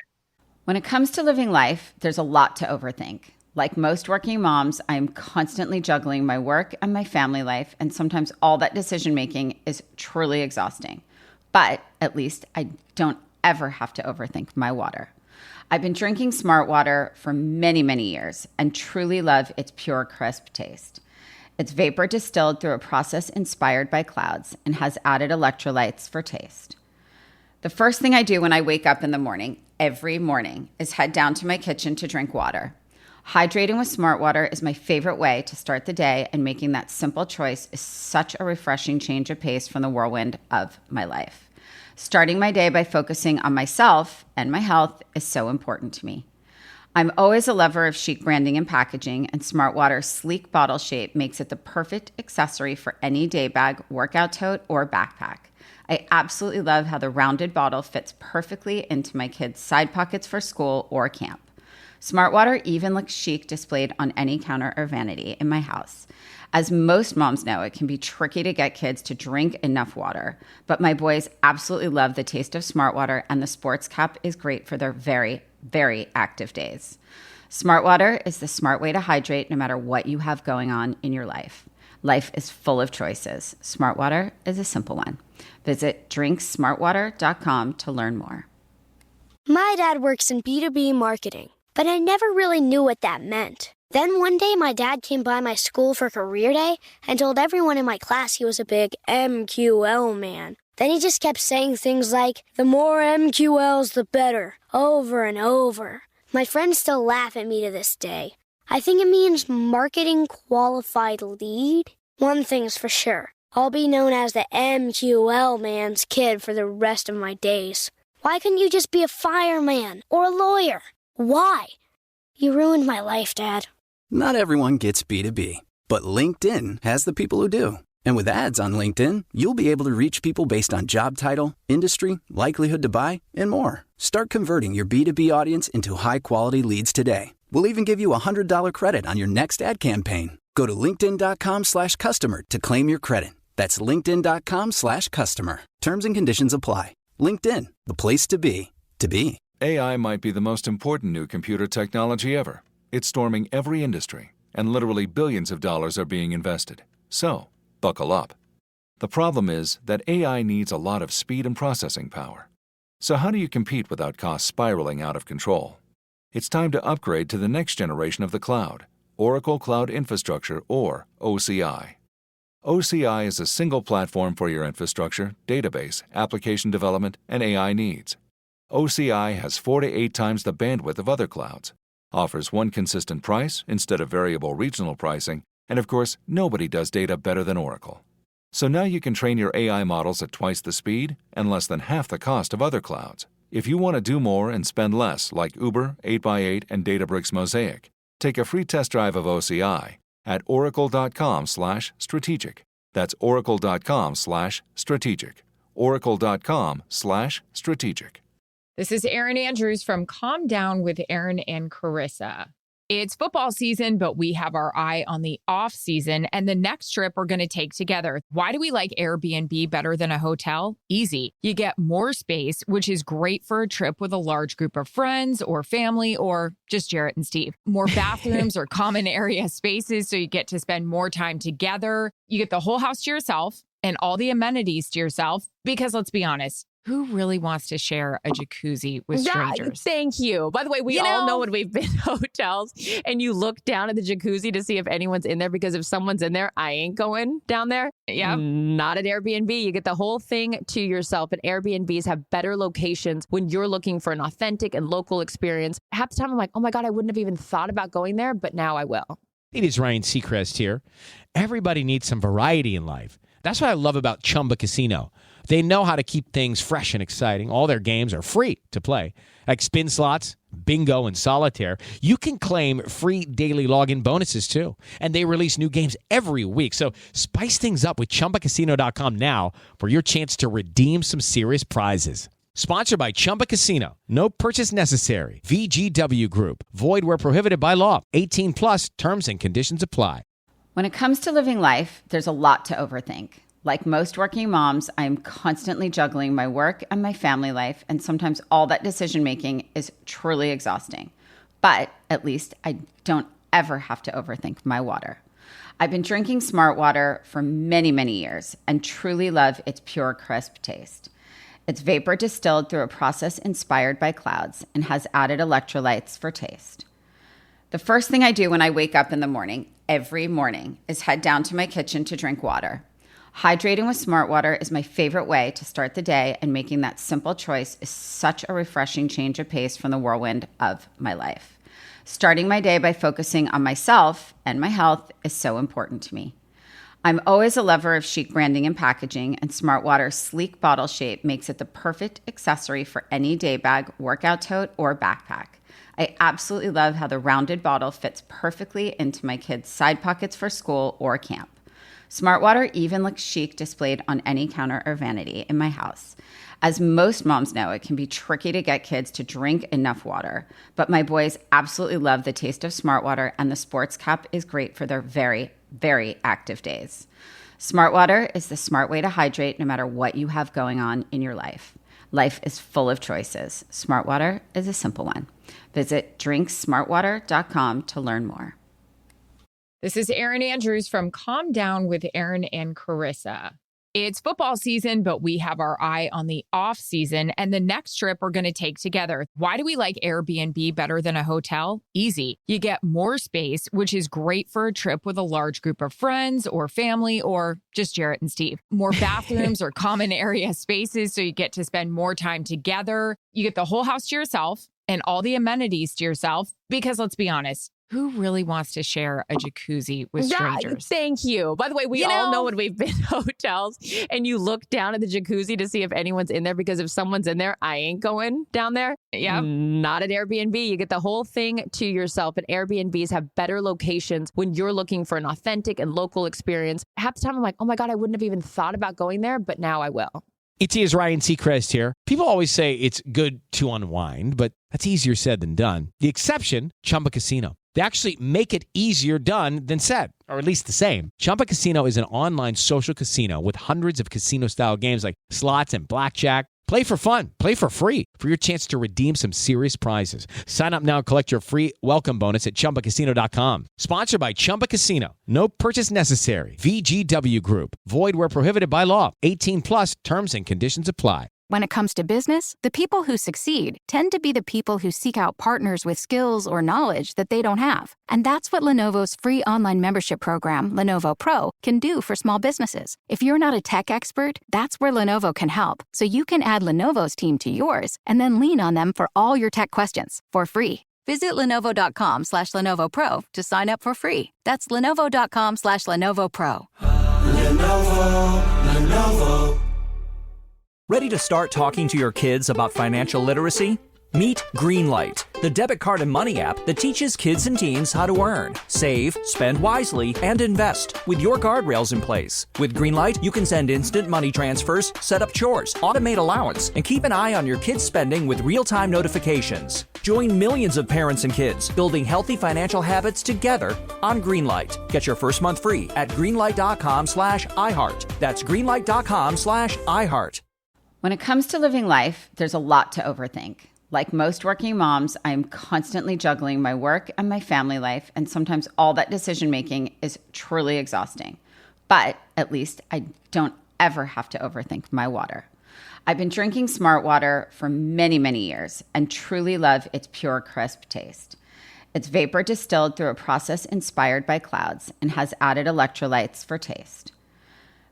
A: When it comes to living life, there's a lot to overthink. Like most working moms, I am constantly juggling my work and my family life, and sometimes all that decision making is truly exhausting. But at least I don't ever have to overthink my water. I've been drinking Smart Water for many, many years and truly love its pure, crisp taste. It's vapor distilled through a process inspired by clouds and has added electrolytes for taste. The first thing I do when I wake up in the morning, every morning, is head down to my kitchen to drink water. Hydrating with smart water is my favorite way to start the day, and making that simple choice is such a refreshing change of pace from the whirlwind of my life. Starting my day by focusing on myself and my health is so important to me. I'm always a lover of chic branding and packaging, and Smart Water's sleek bottle shape makes it the perfect accessory for any day bag, workout tote, or backpack. I absolutely love how the rounded bottle fits perfectly into my kids' side pockets for school or camp. Smart Water even looks chic displayed on any counter or vanity in my house. As most moms know, it can be tricky to get kids to drink enough water, but my boys absolutely love the taste of Smart Water, and the sports cup is great for their very, very active days. Smart Water is the smart way to hydrate no matter what you have going on in your life. Life is full of choices. Smart Water is a simple one. Visit drinksmartwater.com to learn more.
G: My dad works in B2B marketing, but I never really knew what that meant. Then one day my dad came by my school for career day and told everyone in my class he was a big MQL man. Then he just kept saying things like, the more MQLs, the better, over and over. My friends still laugh at me to this day. I think it means marketing qualified lead. One thing's for sure, I'll be known as the MQL man's kid for the rest of my days. Why couldn't you just be a fireman or a lawyer? Why? You ruined my life, Dad.
H: Not everyone gets B2B, but LinkedIn has the people who do. And with ads on LinkedIn, you'll be able to reach people based on job title, industry, likelihood to buy, and more. Start converting your B2B audience into high-quality leads today. We'll even give you a $100 credit on your next ad campaign. Go to linkedin.com/customer to claim your credit. That's linkedin.com/customer. Terms and conditions apply. LinkedIn, the place to be, to be.
I: AI might be the most important new computer technology ever. It's storming every industry, and literally billions of dollars are being invested. So, buckle up. The problem is that AI needs a lot of speed and processing power. So how do you compete without costs spiraling out of control? It's time to upgrade to the next generation of the cloud, Oracle Cloud Infrastructure, or OCI. OCI is a single platform for your infrastructure, database, application development, and AI needs. OCI has 4 to 8 times the bandwidth of other clouds, offers one consistent price instead of variable regional pricing, and of course, nobody does data better than Oracle. So now you can train your AI models at twice the speed and less than half the cost of other clouds. If you want to do more and spend less, like Uber, 8x8, and Databricks Mosaic, take a free test drive of OCI at oracle.com/strategic. That's oracle.com/strategic. oracle.com/strategic.
J: This is Erin Andrews from Calm Down with Erin and Carissa. It's football season, but we have our eye on the off season and the next trip we're going to take together. Why do we like Airbnb better than a hotel? Easy. You get more space, which is great for a trip with a large group of friends or family or just Jarrett and Steve. More bathrooms or common area spaces, so you get to spend more time together. You get the whole house to yourself and all the amenities to yourself, because let's be honest, who really wants to share a jacuzzi with strangers?
B: Thank you. By the way, we all know when we've been to hotels and you look down at the jacuzzi to see if anyone's in there, because if someone's in there, I ain't going down there.
J: Yeah.
B: Not at Airbnb. You get the whole thing to yourself, and Airbnbs have better locations when you're looking for an authentic and local experience. Half the time I'm like, oh my God, I wouldn't have even thought about going there, but now I will.
K: It is Ryan Seacrest here. Everybody needs some variety in life. That's what I love about Chumba Casino. They know how to keep things fresh and exciting. All their games are free to play, like spin slots, bingo, and solitaire. You can claim free daily login bonuses, too. And they release new games every week. So spice things up with ChumbaCasino.com now for your chance to redeem some serious prizes. Sponsored by Chumba Casino. No purchase necessary. VGW Group. Void where prohibited by law. 18 plus. Terms and conditions apply.
A: When it comes to living life, there's a lot to overthink. Like most working moms, I am constantly juggling my work and my family life, and sometimes all that decision-making is truly exhausting. But at least I don't ever have to overthink my water. I've been drinking Smart Water for many, many years and truly love its pure, crisp taste. It's vapor distilled through a process inspired by clouds and has added electrolytes for taste. The first thing I do when I wake up in the morning, every morning is head down to my kitchen to drink water. Hydrating with Smart Water is my favorite way to start the day, and making that simple choice is such a refreshing change of pace from the whirlwind of my life. Starting my day by focusing on myself and my health is so important to me. I'm always a lover of chic branding and packaging, and Smart Water's sleek bottle shape makes it the perfect accessory for any day bag, workout tote, or backpack. I absolutely love how the rounded bottle fits perfectly into my kids' side pockets for school or camp. Smart Water even looks chic displayed on any counter or vanity in my house. As most moms know, it can be tricky to get kids to drink enough water, but my boys absolutely love the taste of Smart Water, and the sports cup is great for their very active days. Smart Water is the smart way to hydrate no matter what you have going on in your life. Life is full of choices. Smart Water is a simple one. Visit drinksmartwater.com to learn more.
J: This is Erin Andrews from Calm Down with Erin and Carissa. It's football season, but we have our eye on the off season and the next trip we're going to take together. Why do we like Airbnb better than a hotel? Easy. You get more space, which is great for a trip with a large group of friends or family, or just Jarrett and Steve. More bathrooms or common area spaces, so you get to spend more time together. You get the whole house to yourself and all the amenities to yourself, because let's be honest, who really wants to share a jacuzzi with strangers?
B: Thank you. By the way, we all know when we've been to hotels and you look down at the jacuzzi to see if anyone's in there, because if someone's in there, I ain't going down there.
J: Yeah.
B: Not at Airbnb. You get the whole thing to yourself, and Airbnbs have better locations when you're looking for an authentic and local experience. Half the time I'm like, oh my God, I wouldn't have even thought about going there, but now I will.
K: It is Ryan Seacrest here. People always say it's good to unwind, but that's easier said than done. The exception, Chumba Casino. They actually make it easier done than said, or at least the same. Chumba Casino is an online social casino with hundreds of casino-style games like slots and blackjack. Play for fun. Play for free for your chance to redeem some serious prizes. Sign up now and collect your free welcome bonus at ChumbaCasino.com. Sponsored by Chumba Casino. No purchase necessary. VGW Group. Void where prohibited by law. 18 plus terms and conditions apply.
L: When it comes to business, the people who succeed tend to be the people who seek out partners with skills or knowledge that they don't have. And that's what Lenovo's free online membership program, Lenovo Pro, can do for small businesses. If you're not a tech expert, that's where Lenovo can help. So you can add Lenovo's team to yours and then lean on them for all your tech questions for free. Visit Lenovo.com/Lenovo Pro to sign up for free. That's Lenovo.com/Lenovo Pro.
M: Lenovo. Ready to start talking to your kids about financial literacy? Meet Greenlight, the debit card and money app that teaches kids and teens how to earn, save, spend wisely, and invest with your guardrails in place. With Greenlight, you can send instant money transfers, set up chores, automate allowance, and keep an eye on your kids' spending with real-time notifications. Join millions of parents and kids building healthy financial habits together on Greenlight. Get your first month free at greenlight.com/iHeart. That's greenlight.com/iHeart.
A: When it comes to living life, there's a lot to overthink. Like most working moms, I'm constantly juggling my work and my family life, and sometimes all that decision-making is truly exhausting. But at least I don't ever have to overthink my water. I've been drinking Smart Water for many, many years and truly love its pure, crisp taste. It's vapor distilled through a process inspired by clouds and has added electrolytes for taste.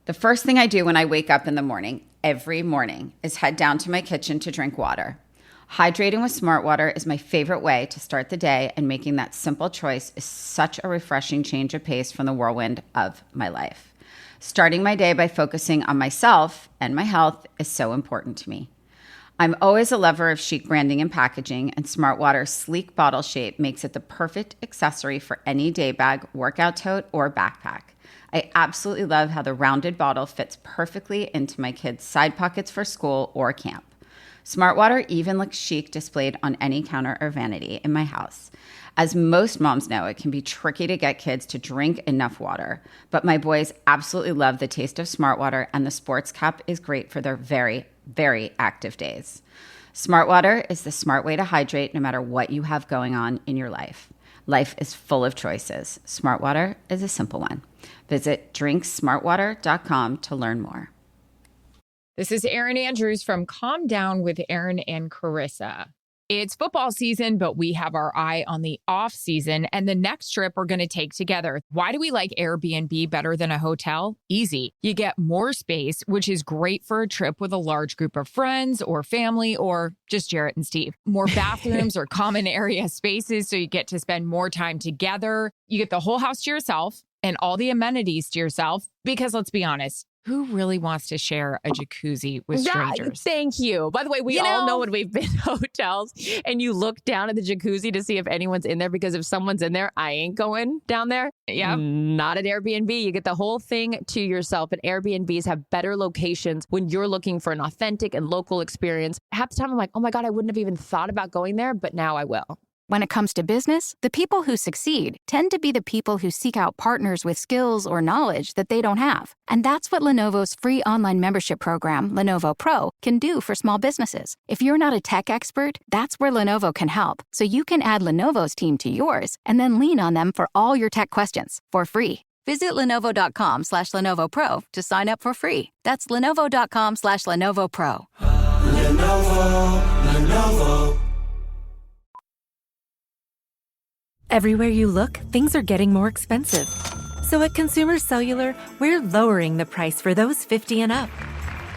A: The first thing I do when I wake up in the morning, every morning, is head down to my kitchen to drink water. Hydrating with Smart Water is my favorite way to start the day, and making that simple choice is such a refreshing change of pace from the whirlwind of my life. Starting my day by focusing on myself and my health is so important to me. I'm always a lover of chic branding and packaging, and Smart Water's sleek bottle shape makes it the perfect accessory for any day bag, workout tote, or backpack. I absolutely love how the rounded bottle fits perfectly into my kids' side pockets for school or camp. Smart Water even looks chic displayed on any counter or vanity in my house. As most moms know, it can be tricky to get kids to drink enough water, but my boys absolutely love the taste of Smart Water, and the sports cup is great for their very active days. Smart Water is the smart way to hydrate no matter what you have going on in your life. Life is full of choices. Smart Water is a simple one. Visit drinksmartwater.com to learn more.
J: This is Erin Andrews from Calm Down with Erin and Carissa. It's football season, but we have our eye on the off season and the next trip we're going to take together. Why do we like Airbnb better than a hotel? Easy. You get more space, which is great for a trip with a large group of friends or family or just Jarrett and Steve. More bathrooms or common area spaces, so you get to spend more time together. You get the whole house to yourself and all the amenities to yourself, because let's be honest, who really wants to share a jacuzzi with strangers?
B: Thank you. By the way, we all know when we've been to hotels and you look down at the jacuzzi to see if anyone's in there, because if someone's in there, I ain't going down there.
J: Yeah.
B: Not at Airbnb. You get the whole thing to yourself, and Airbnbs have better locations when you're looking for an authentic and local experience. Half the time I'm like, oh my God, I wouldn't have even thought about going there, but now I will.
L: When it comes to business, the people who succeed tend to be the people who seek out partners with skills or knowledge that they don't have. And that's what Lenovo's free online membership program, Lenovo Pro, can do for small businesses. If you're not a tech expert, that's where Lenovo can help. So you can add Lenovo's team to yours and then lean on them for all your tech questions for free. Visit Lenovo.com/Lenovo Pro to sign up for free. That's Lenovo.com/Lenovo Pro.
C: Lenovo. Everywhere you look, things are getting more expensive. So at Consumer Cellular, we're lowering the price for those 50 and up.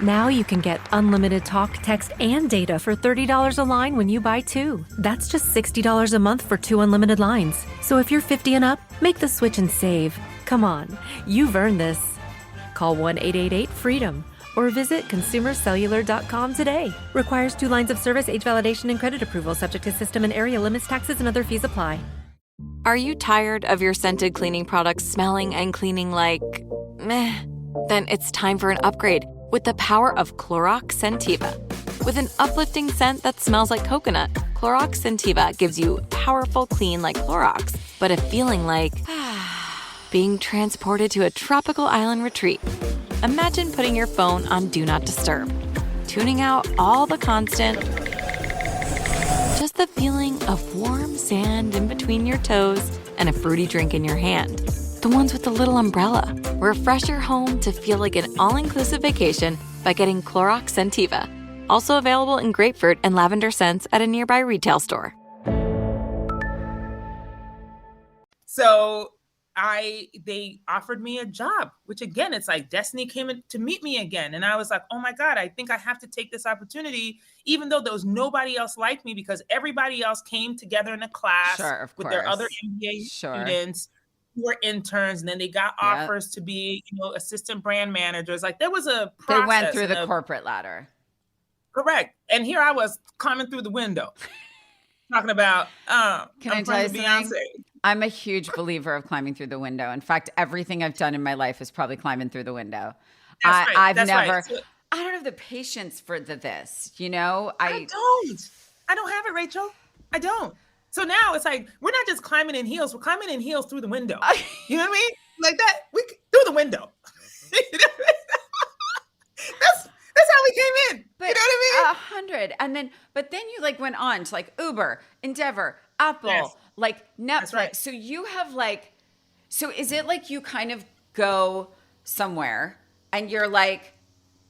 C: Now you can get unlimited talk, text, and data for $30 a line when you buy two. That's just $60 a month for 2 unlimited lines. So if you're 50 and up, make the switch and save. Come on, you've earned this. Call 1-888-FREEDOM or visit consumercellular.com today. Requires 2 lines of service, age validation, and credit approval, subject to system and area limits, taxes, and other fees apply.
D: Are you tired of your scented cleaning products smelling and cleaning like meh? Then it's time for an upgrade with the power of Clorox Scentiva. With an uplifting scent that smells like coconut, Clorox Scentiva gives you powerful clean like Clorox, but a feeling like being transported to a tropical island retreat. Imagine putting your phone on Do Not Disturb, tuning out all the constant, just the feeling of warm sand in between your toes and a fruity drink in your hand. The ones with the little umbrella. Refresh your home to feel like an all-inclusive vacation by getting Clorox Scentiva. Also available in grapefruit and lavender scents at a nearby retail store.
F: So they offered me a job, which again, it's like destiny came in to meet me again. And I was like, oh my God, I think I have to take this opportunity, even though there was nobody else like me, because everybody else came together in a class with their other MBA students who were interns. And then they got offers to be, assistant brand managers. Like there was a process.
A: They went through the corporate ladder.
F: Correct. And here I was climbing through the window talking about,
A: Can I tell you something? I'm a huge believer of climbing through the window. In fact, everything I've done in my life is probably climbing through the window. I've never,
F: So,
A: I don't have the patience for this,
F: I don't have it, Rachel. I don't. So now it's like, we're not just climbing in heels. We're climbing in heels through the window. You know what I mean? Like that, through the window. That's how we came in.
A: But
F: you know what I
A: mean? 100. But then you went on to Uber, Endeavor, Apple, Netflix.
F: That's right.
A: So you have so is it you kind of go somewhere and you're like,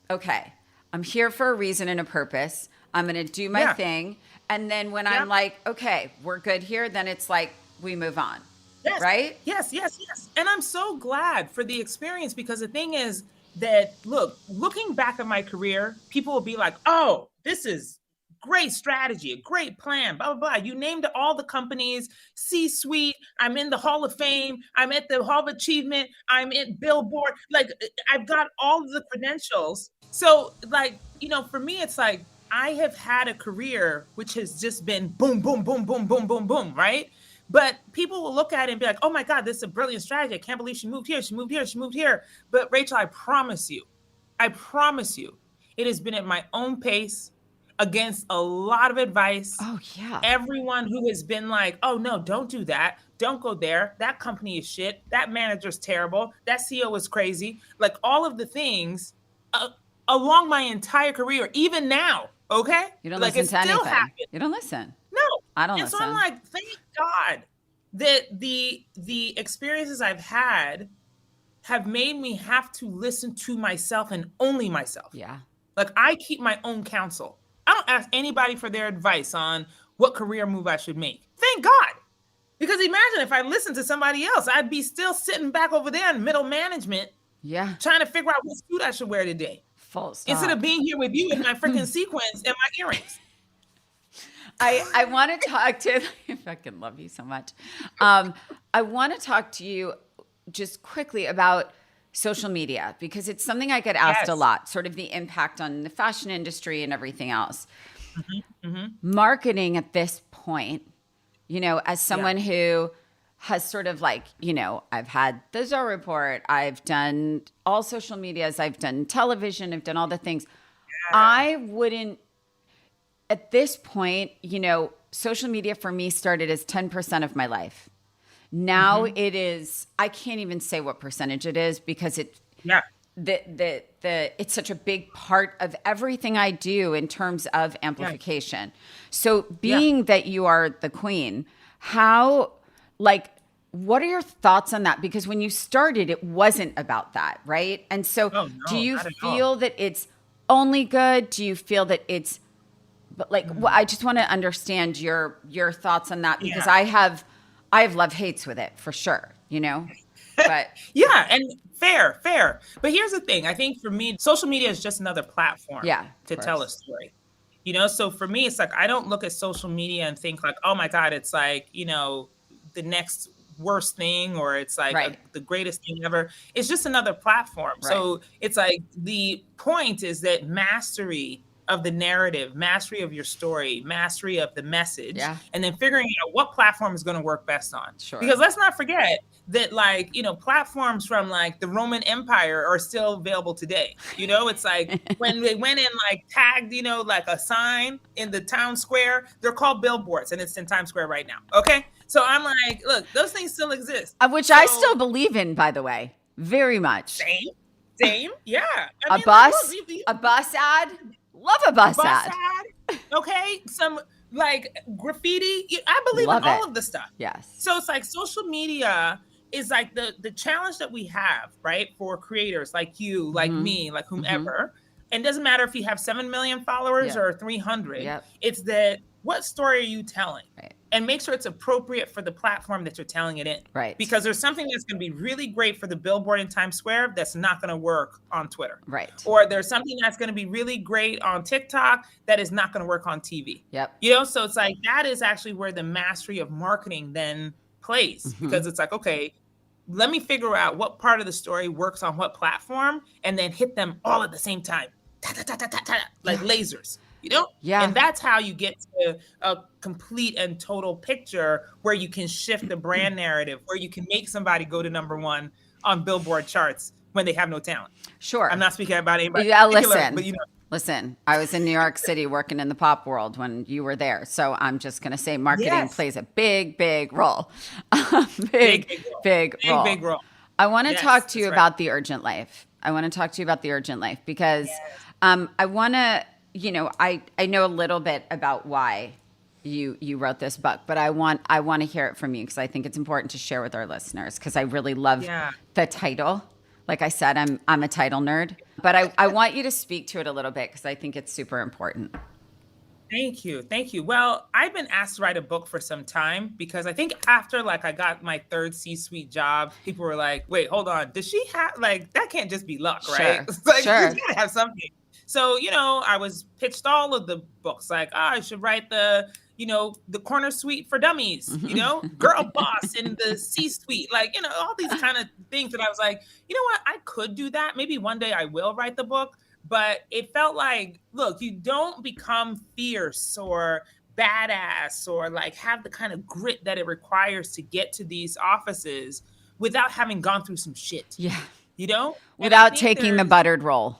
A: okay, I'm here for a reason and a purpose. I'm going to do my thing. And then when I'm like, okay, we're good here, then it's we move on.
F: Yes.
A: Right?
F: Yes. And I'm so glad for the experience, because the thing is that, looking back at my career, people will be like, oh, this is great strategy, a great plan, blah, blah, blah. You named all the companies, C-suite, I'm in the Hall of Fame, I'm at the Hall of Achievement, I'm in Billboard. I've got all of the credentials. So for me, it's I have had a career which has just been boom, boom, boom, boom, boom, boom, boom, right? But people will look at it and be like, oh my God, this is a brilliant strategy. I can't believe she moved here. She moved here. She moved here. But Rachel, I promise you, it has been at my own pace, against a lot of advice.
A: Oh, yeah.
F: Everyone who has been like, oh, no, don't do that. Don't go there. That company is shit. That manager's terrible. That CEO is crazy. All of the things along my entire career, even now, okay?
A: You don't listen to anything. You don't listen.
F: No.
A: I don't listen.
F: So I'm like, thank God that the experiences I've had have made me have to listen to myself and only myself.
A: Yeah.
F: I keep my own counsel. I don't ask anybody for their advice on what career move I should make. Thank God. Because imagine if I listened to somebody else, I'd be still sitting back over there in middle management, trying to figure out what suit I should wear today.
A: Full stop.
F: Instead of being here with you in my freaking sequins and my earrings.
A: I want to talk to, I fucking love you so much. I want to talk to you just quickly about social media, because it's something I get asked a lot, sort of the impact on the fashion industry and everything else. Marketing at this point, you know, as someone who has sort of like, you know, I've had the Zoe Report, I've done all social medias, I've done television, I've done all the things. I wouldn't, at this point, you know, social media for me started as 10% of my life. Now it is, I can't even say what percentage it is, because it's such a big part of everything I do in terms of amplification. So being that you are the queen, how, like, what are your thoughts on that? Because when you started, it wasn't about that, right? And so do you feel that it's only good? Do you feel that it's, but like, well, I just want to understand your thoughts on that, because I have love-hates with it for sure, you know? But
F: and fair. But here's the thing. I think for me, social media is just another platform to tell a story. You know, so for me, it's like, I don't look at social media and think like, oh my God, it's like, you know, the next worst thing, or it's like the greatest thing ever. It's just another platform. So it's like, the point is that mastery of the narrative, mastery of your story, mastery of the message, and then figuring out what platform is going to work best on. Because let's not forget that, like, you know, platforms from like the Roman Empire are still available today. You know, it's like when they went and like tagged, you know, like a sign in the town square, they're called billboards, and it's in Times Square right now. Okay. So I'm like, look, those things still exist.
A: Which I still believe in, by the way, very much.
F: Same. Yeah.
A: I mean, a bus ad. Love a bus ad.
F: Okay. Some like graffiti. I believe in all of the stuff.
A: Yes.
F: So it's like social media is like the challenge that we have, right? For creators like you, like me, like whomever. And it doesn't matter if you have 7 million followers or 300. It's that, what story are you telling? And make sure it's appropriate for the platform that you're telling it in. Because there's something that's going to be really great for the billboard in Times Square that's not going to work on Twitter. Or there's something that's going to be really great on TikTok that is not going to work on TV. You know, so it's like, that is actually where the mastery of marketing then plays. Because it's like, okay, let me figure out what part of the story works on what platform, and then hit them all at the same time. Like lasers. You know? And that's how you get to a complete and total picture where you can shift the brand narrative, where you can make somebody go to #1 on Billboard charts when they have no talent. I'm not speaking about anybody.
A: Listen,
F: but you know.
A: Listen, I was in New York City working in the pop world when you were there. So I'm just going to say marketing plays a big, big role. big role. I want to talk to you about the urgent life. Because I want to, you know, I know a little bit about why you wrote this book, but I want to hear it from you, because I think it's important to share with our listeners, because I really love the title. Like I said, I'm a title nerd, but I want you to speak to it a little bit, because I think it's super important.
F: Thank you. Well, I've been asked to write a book for some time, because I think after like I got my third C-suite job, people were like, wait, hold on. Does she have, like, that can't just be luck, right? Like, you gotta have something. So, you know, I was pitched all of the books, like, I should write the corner suite for dummies, you know, girl boss in the C-suite, like, you know, all these kind of things. And I was like, you know what, I could do that. Maybe one day I will write the book. But it felt like, look, you don't become fierce or badass or like have the kind of grit that it requires to get to these offices without having gone through some shit. You know?
A: Without taking the buttered roll.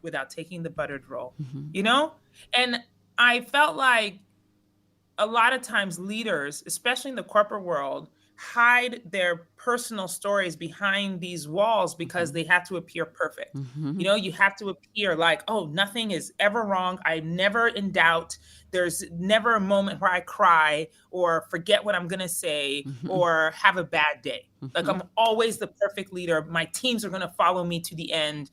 F: Without taking the buttered roll, you know? And I felt like a lot of times leaders, especially in the corporate world, hide their personal stories behind these walls because they have to appear perfect. You know, you have to appear like, oh, nothing is ever wrong. I'm never in doubt. There's never a moment where I cry or forget what I'm going to say or have a bad day. Like, I'm always the perfect leader. My teams are going to follow me to the end.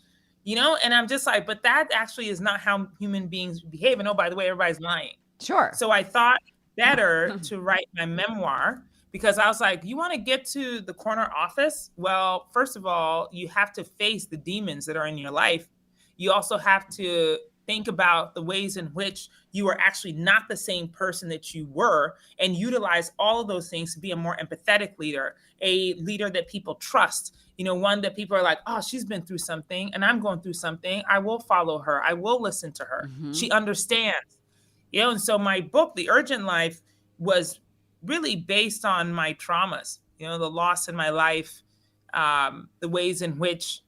F: And I'm just like, but that actually is not how human beings behave. And oh, by the way, everybody's lying.
A: Sure.
F: So I thought better to write my memoir because I was like, you want to get to the corner office? Well, first of all, you have to face the demons that are in your life. You also have to think about the ways in which you are actually not the same person that you were and utilize all of those things to be a more empathetic leader, a leader that people trust, one that people are like, oh, she's been through something and I'm going through something. I will follow her. I will listen to her. She understands, and so my book, The Urgent Life, was really based on my traumas, the loss in my life, the ways in which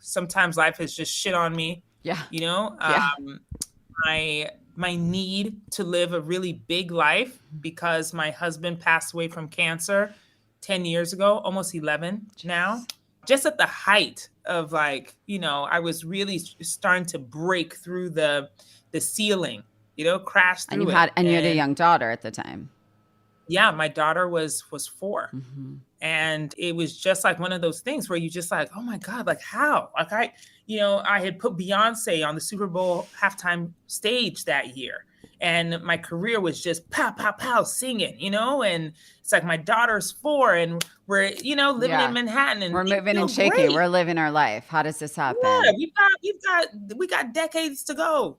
F: sometimes life has just shit on me.
A: Yeah.
F: My need to live a really big life because my husband passed away from cancer 10 years ago, almost 11 now. Just at the height of I was really starting to break through the ceiling, crash through it.
A: And you had a young daughter at the time.
F: Yeah, my daughter was 4. And it was just like one of those things where you just like, oh my God, like how? Like I had put Beyonce on the Super Bowl halftime stage that year. And my career was just pow, pow, pow, singing, and it's like my daughter's 4 and we're, living in Manhattan and
A: we're moving and shaking.
F: Great.
A: We're living our life. How does this happen?
F: Yeah, we got decades to go.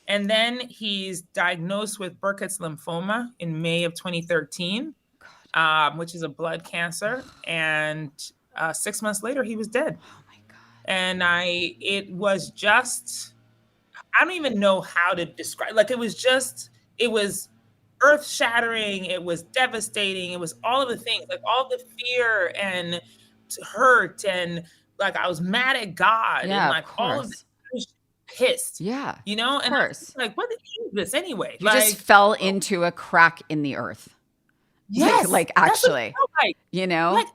F: And then he's diagnosed with Burkitt's lymphoma in May of 2013. Which is a blood cancer. And 6 months later, he was dead.
A: Oh my God.
F: And it was just, I don't even know how to describe, it was earth shattering. It was devastating. It was all of the things, all the fear and hurt. And I was mad at God.
A: Yeah,
F: and all of this, I was pissed.
A: Yeah.
F: And I was what is this anyway?
A: You just fell into a crack in the earth.
F: Yes.
A: Actually,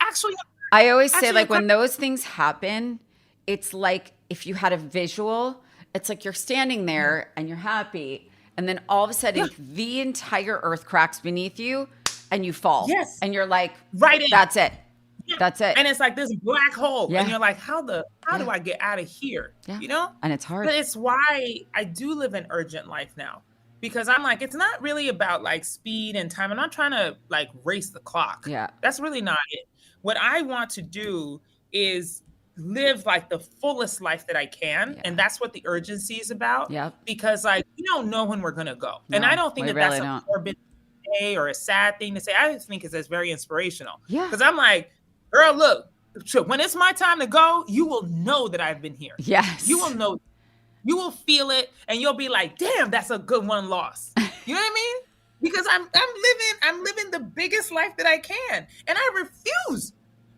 F: actually,
A: I always say when those things happen, it's like if you had a visual, it's like you're standing there and you're happy. And then all of a sudden the entire earth cracks beneath you and you fall.
F: Yes.
A: And you're like,
F: right in.
A: That's it. Yeah. That's it.
F: And it's like this black hole. Yeah. And you're like, how do I get out of here?
A: Yeah. And it's hard.
F: But it's why I do live an urgent life now. Because I'm like, it's not really about speed and time. I'm not trying to race the clock.
A: Yeah.
F: That's really not it. What I want to do is live the fullest life that I can. Yeah. And that's what the urgency is about.
A: Yeah.
F: Because we don't know when we're going to go.
A: No,
F: and I don't think that's
A: really
F: a morbid day or a sad thing to say. I just think it's very inspirational.
A: Yeah.
F: Because I'm like, girl, look, when it's my time to go, you will know that I've been here.
A: Yes.
F: You will know. You will feel it and you'll be like, damn, that's a good one loss. You know what I mean? Because I'm living the biggest life that I can. And I refuse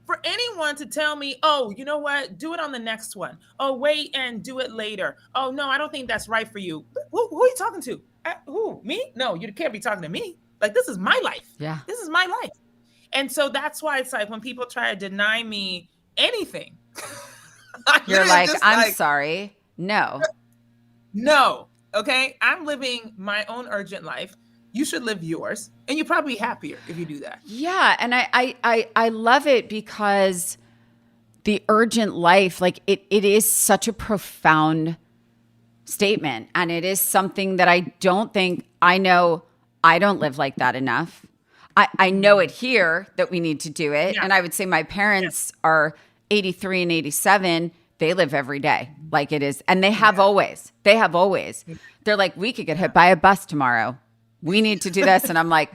F: for anyone to tell me, oh, you know what? Do it on the next one. Oh, wait and do it later. Oh, no, I don't think that's right for you. Who are you talking to? Who? Me? No, you can't be talking to me. This is my life.
A: Yeah.
F: This is my life. And so that's why it's when people try to deny me anything.
A: You're like, I'm sorry.
F: No. Okay. I'm living my own urgent life. You should live yours. And you're probably happier if you do that.
A: Yeah. And I love it because the urgent life, it is such a profound statement. And it is something that I don't think I know. I don't live like that enough. I know it here that we need to do it. Yeah. And I would say my parents are 83 and 87. They live every day like it is. And they have always. They're like, we could get hit by a bus tomorrow. We need to do this. And I'm like,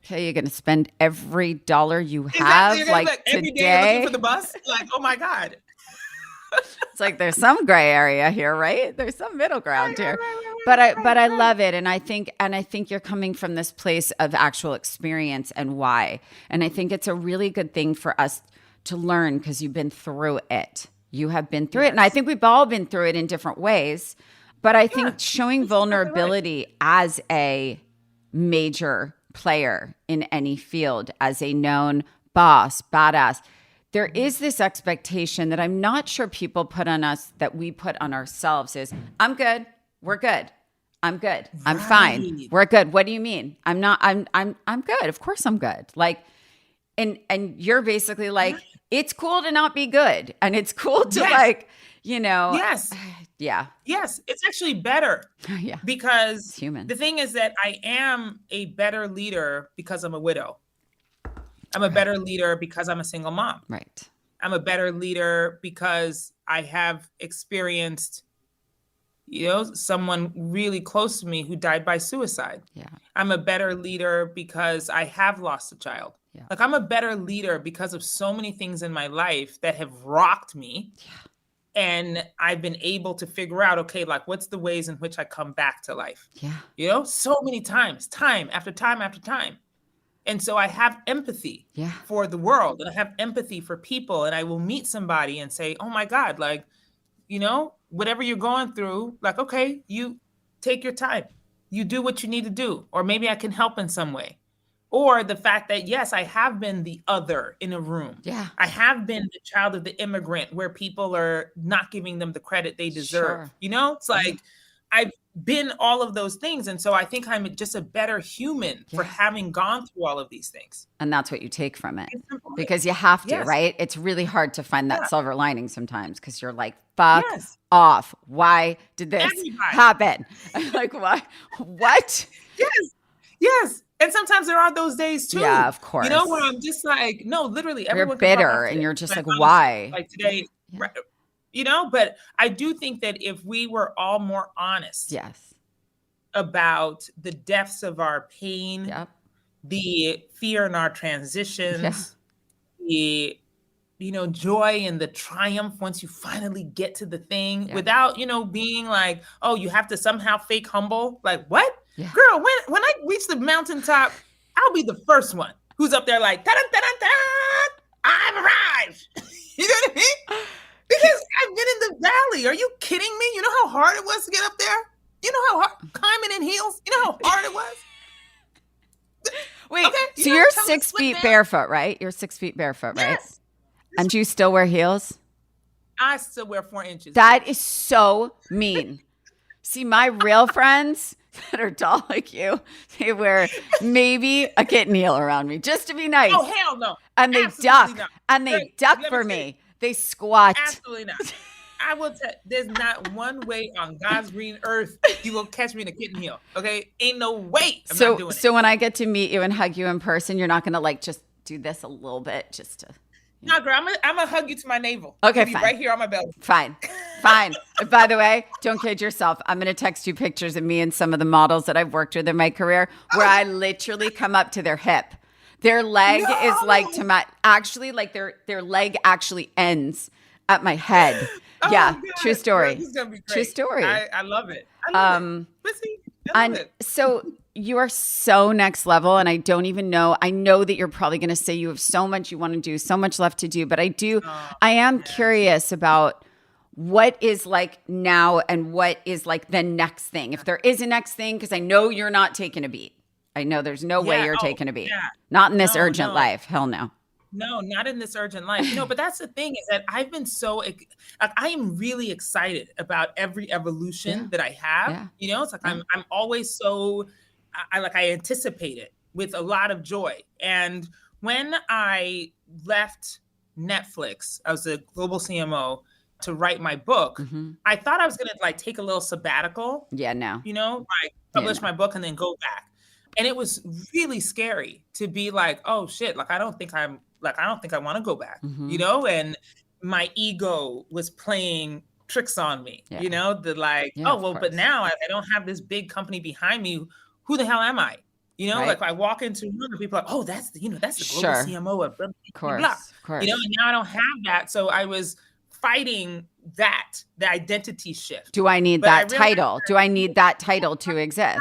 A: okay, you're going to spend every dollar you have
F: every
A: today.
F: Day looking for the bus? Oh my God.
A: It's there's some gray area here, right? There's some middle ground here. But I love it. And I think you're coming from this place of actual experience and why. And I think it's a really good thing for us to learn because you've been through it. You have been through it. And I think we've all been through it in different ways. But I think showing vulnerability as a major player in any field, as a known boss, badass, there is this expectation that I'm not sure people put on us that we put on ourselves is, I'm good. We're good. I'm good. I'm fine. We're good. What do you mean? I'm good. Of course I'm good. And you're basically like, it's cool to not be good. And it's cool to
F: Yes.
A: Yeah.
F: Yes. It's actually better.
A: Yeah.
F: Because
A: It's human.
F: the thing is that I am a better leader because I'm a widow. I'm a better leader because I'm a single mom.
A: Right.
F: I'm a better leader because I have experienced, someone really close to me who died by suicide.
A: Yeah.
F: I'm a better leader because I have lost a child.
A: Yeah.
F: Like, I'm a better leader because of so many things in my life that have rocked me.
A: Yeah.
F: And I've been able to figure out, okay, like, what's the ways in which I come back to life?
A: Yeah.
F: So many times, time after time after time. And so I have empathy for the world, and I have empathy for people, and I will meet somebody and say, oh my God, like, whatever you're going through, like, okay, you take your time, you do what you need to do, or maybe I can help in some way. Or the fact that, yes, I have been the other in a room.
A: Yeah.
F: I have been the child of the immigrant where people are not giving them the credit they deserve.
A: Sure.
F: It's like, I've been all of those things. And so I think I'm just a better human for having gone through all of these things.
A: And that's what you take from it. Because you have to, right? It's really hard to find that silver lining sometimes because you're like, fuck off. Why did this happen? Like, why? What?
F: Yes. And sometimes there are those days too.
A: Yeah, of course.
F: Where I'm just like, no, literally everyone
A: you're bitter and you're just like, why?
F: Like today, but I do think that if we were all more honest about the depths of our pain, the fear in our transitions, the joy and the triumph once you finally get to the thing without, being like, oh, you have to somehow fake humble. Like, what?
A: Yeah.
F: Girl, when I reach the mountaintop, I'll be the first one who's up there like, ta-da-da-da-da, I've arrived. You know what I mean? Because I've been in the valley. Are you kidding me? You know how hard it was to get up there? You know how hard climbing in heels? You know how hard it was?
A: Wait, so you're 6 feet barefoot, right? You're 6 feet barefoot, right?
F: Yes.
A: And do you still wear heels?
F: I still wear 4 inches.
A: That is so mean. See, my real friends that are tall like you, they wear maybe a kitten heel around me just to be nice.
F: Oh, hell no.
A: And they
F: Absolutely
A: duck.
F: not.
A: And they duck for me. They squat.
F: Absolutely not. I will tell. There's not one way on God's green earth you will catch me in a kitten heel. Okay, ain't no way. I'm not doing it.
A: So when I get to meet you and hug you in person, you're not gonna just do this a little bit just to.
F: No, girl, I'm gonna hug you to my navel.
A: Okay, fine.
F: Right here on my belly.
A: Fine. By the way, don't kid yourself. I'm going to text you pictures of me and some of the models that I've worked with in my career where I literally come up to their hip. Their leg is like to my, actually like their leg actually ends at my head. Yeah. True story.
F: This is gonna be great.
A: True story.
F: I love it. I love it. But see, I love it.
A: So you are so next level. And I don't even know. I know that you're probably going to say you have so much you want to do, so much left to do. But I am curious about what is like now and what is like the next thing. If there is a next thing, because I know you're not taking a beat. I know there's no way you're taking a beat. Yeah. Not in this urgent life. Hell no.
F: No, not in this urgent life. But that's the thing is that I've been I am really excited about every evolution that I have. It's like I'm always so I anticipate it with a lot of joy. And when I left Netflix, I was a global CMO to write my book. I thought I was going to take a little sabbatical.
A: Yeah, no.
F: Publish my book and then go back. And it was really scary to be like, oh shit, I don't think I want to go back, and my ego was playing tricks on me, but now I don't have this big company behind me. Who the hell am I? Like I walk into a room and people are like, oh, that's the global CMO of blah, blah, blah.
A: Of course.
F: And now I don't have that. So I was fighting the identity shift.
A: Do I need that title? Do I need that title to exist?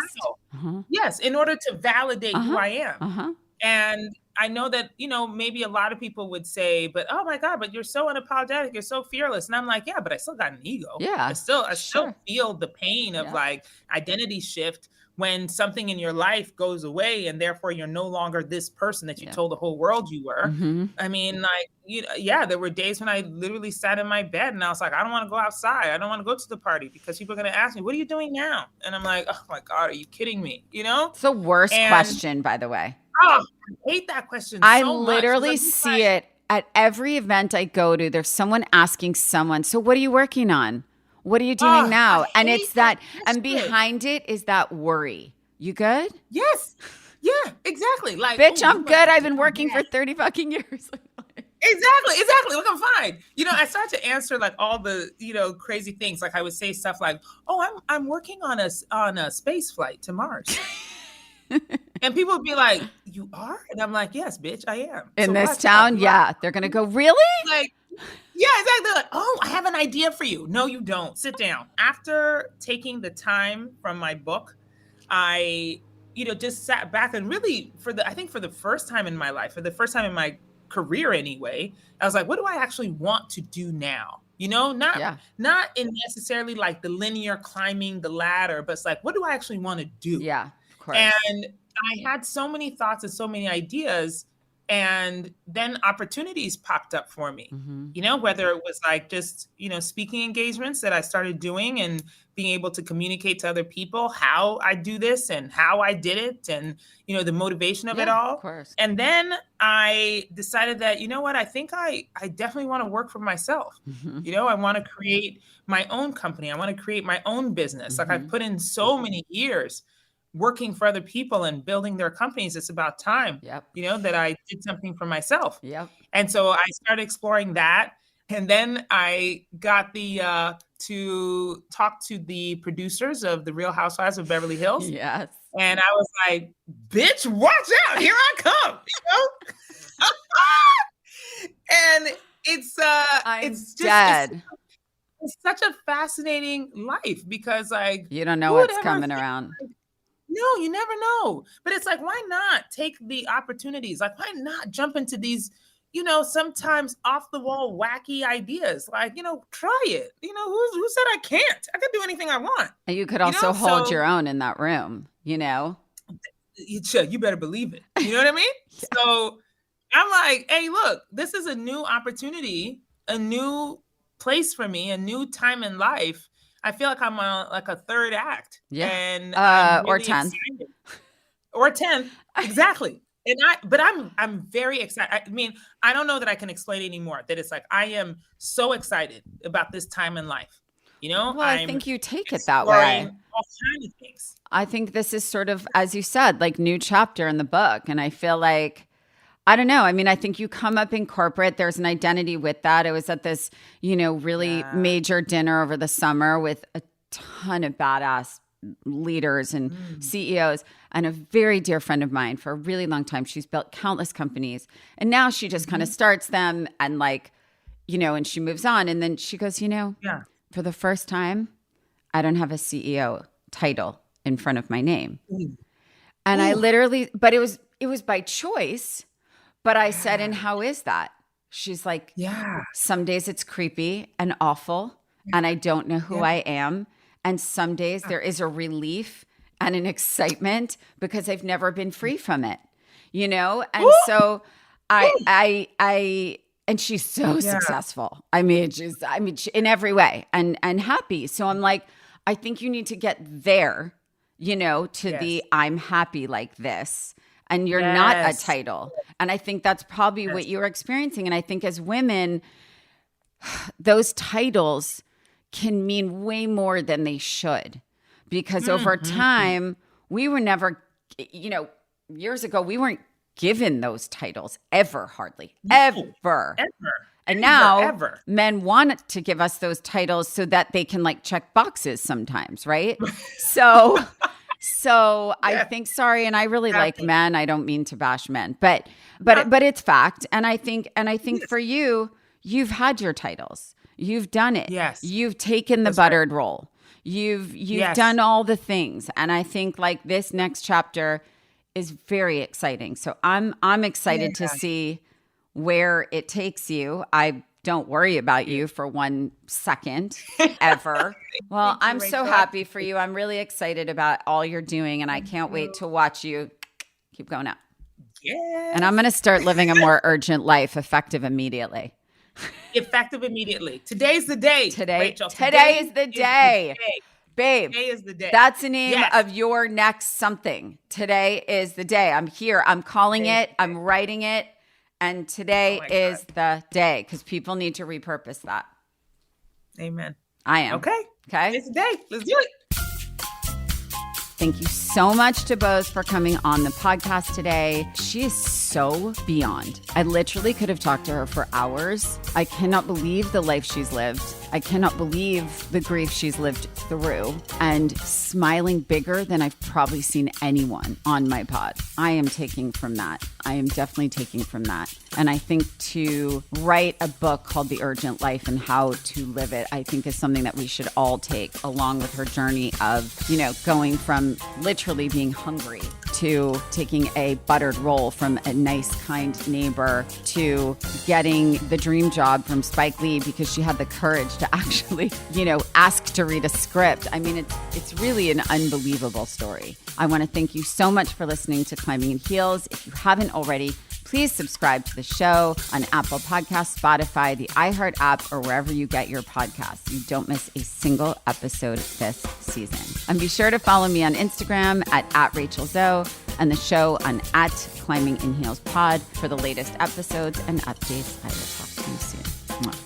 F: Yes, in order to validate who I am. And I know that, maybe a lot of people would say, but oh my God, but you're so unapologetic. You're so fearless. And I'm like, yeah, but I still got an ego.
A: Yeah.
F: I still feel the pain of identity shift when something in your life goes away and therefore you're no longer this person that you told the whole world you were. I mean, there were days when I literally sat in my bed and I was like, I don't want to go outside. I don't want to go to the party because people are going to ask me, what are you doing now? And I'm like, oh my God, are you kidding me?
A: It's the worst question, by the way.
F: Oh, I hate that question
A: I
F: so much.
A: literally see it at every event I go to. There's someone asking someone, so what are you working on? What are you doing now? And it's that, and behind it is that worry. You good?
F: Yes. Yeah, exactly. Like,
A: bitch, I'm good. I've been working for 30 fucking years.
F: Exactly. Look, I'm fine. I started to answer like all the, crazy things. Like I would say stuff like, "Oh, I'm working on a space flight to Mars." And people would be like, "You are?" And I'm like, "Yes, bitch, I am."
A: In this town, yeah. They're going to go, "Really?"
F: Like, yeah, exactly. They're like, "Oh, I have an idea for you." No, you don't. Sit down. After taking the time from my book, I, just sat back and really for the first time in my life, for the first time in my career anyway, I was like, what do I actually want to do now? Not in necessarily like the linear climbing the ladder, but it's like, what do I actually want to do?
A: Yeah, of course.
F: And I had so many thoughts and so many ideas, and then opportunities popped up for me, whether it was like just, speaking engagements that I started doing and being able to communicate to other people how I do this and how I did it and, the motivation of it all.
A: Of course.
F: And then I decided that, I think I definitely want to work for myself. I want to create my own company. I want to create my own business. Like I've put in so many years working for other people and building their companies. It's about time, that I did something for myself. And so I started exploring that. And then I got to talk to the producers of The Real Housewives of Beverly Hills.
A: Yes.
F: And I was like, bitch, watch out. Here I come. And it's
A: dead.
F: It's such a fascinating life because like
A: you don't know what's coming around.
F: No, you never know. But it's like, why not take the opportunities? Like, why not jump into these, sometimes off the wall, wacky ideas? Like, try it. Who said I can't? I can do anything I want.
A: And you could also hold your own in that room, You
F: better believe it. You know what I mean? Yeah. So I'm like, hey, look, this is a new opportunity, a new place for me, a new time in life. I feel like I'm on like a third act.
A: Yeah.
F: And
A: or 10th.
F: Or 10th. Exactly. But I'm very excited. I mean, I don't know that I can explain anymore. That it's like I am so excited about this time in life.
A: Well, I think you take it that way.
F: All kinds of things.
A: I think this is sort of, as you said, like new chapter in the book. And I feel like, I don't know. I mean, I think you come up in corporate. There's an identity with that. I was at this, really major dinner over the summer with a ton of badass leaders and CEOs, and a very dear friend of mine for a really long time. She's built countless companies, and now she just kind of starts them and like, and she moves on. And then she goes, for the first time, I don't have a CEO title in front of my name. And I literally, but it was by choice. But I said, and how is that? She's like, some days it's creepy and awful, and I don't know who I am. And some days there is a relief and an excitement because I've never been free from it, And so and she's so successful. I mean, in every way and happy. So I'm like, I think you need to get there, to the I'm happy like this. And you're not a title. And I think that's probably what you're experiencing. And I think as women, those titles can mean way more than they should. Because over time, we were never, years ago, we weren't given those titles ever, hardly. Ever. And now men want to give us those titles so that they can like check boxes sometimes, right? So I think, sorry, and I really like men. I don't mean to bash men, but it's fact. And I think for you, you've had your titles. You've done it.
F: Yes.
A: You've taken the buttered role. You've done all the things. And I think like this next chapter is very exciting. So I'm excited to see where it takes you. I don't worry about you for 1 second ever. Well, I'm so happy for you. I'm really excited about all you're doing, and I can't wait to watch you keep going up.
F: Yeah.
A: And I'm going to start living a more urgent life, effective immediately.
F: Effective immediately. Today's the day, Rachel.
A: Today is the day. Babe,
F: Today is the day.
A: That's the name
F: Yes.
A: of your next something. Today is the day. I'm here. I'm calling it. I'm writing it. And today is the day because people need to repurpose that.
F: Amen.
A: I am.
F: Okay.
A: Okay.
F: It's the day. Let's do it.
A: Thank you so much to Boz for coming on the podcast today. She is so beyond. I literally could have talked to her for hours. I cannot believe the life she's lived. I cannot believe the grief she's lived through and smiling bigger than I've probably seen anyone on my pod. I am taking from that. I am definitely taking from that. And I think to write a book called The Urgent Life and how to live it, I think is something that we should all take along with her journey of, going from literally being hungry to taking a buttered roll from a nice, kind neighbor to getting the dream job from Spike Lee because she had the courage to actually, ask to read a script. I mean, it's really an unbelievable story. I want to thank you so much for listening to Climbing in Heels. If you haven't already, please subscribe to the show on Apple Podcasts, Spotify, the iHeart app, or wherever you get your podcasts. You don't miss a single episode this season. And be sure to follow me on Instagram at Rachel Zoe and the show on @Climbing in Heels Pod for the latest episodes and updates. I will talk to you soon. Mwah.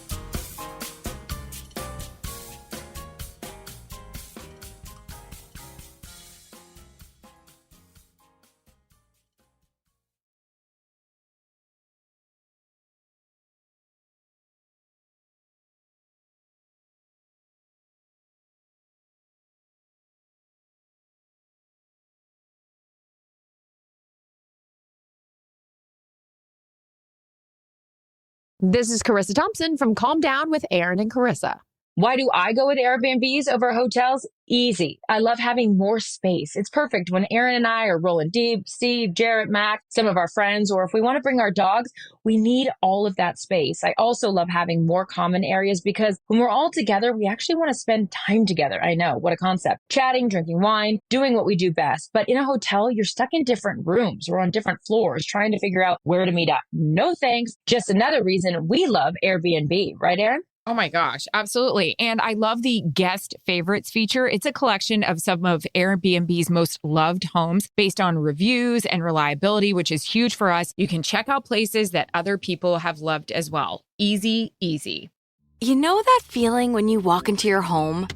J: This is Carissa Thompson from Calm Down with Aaron and Carissa. Why do I go with Airbnbs over hotels? Easy. I love having more space. It's perfect when Aaron and I are rolling deep, Steve, Jarrett, Mac, some of our friends, or if we want to bring our dogs, we need all of that space. I also love having more common areas because when we're all together, we actually want to spend time together. I know, what a concept. Chatting, drinking wine, doing what we do best. But in a hotel, you're stuck in different rooms or on different floors trying to figure out where to meet up. No thanks. Just another reason we love Airbnb. Right, Aaron? Oh my gosh, absolutely. And I love the guest favorites feature. It's a collection of some of Airbnb's most loved homes based on reviews and reliability, which is huge for us. You can check out places that other people have loved as well. Easy, easy.
D: You know that feeling when you walk into your home,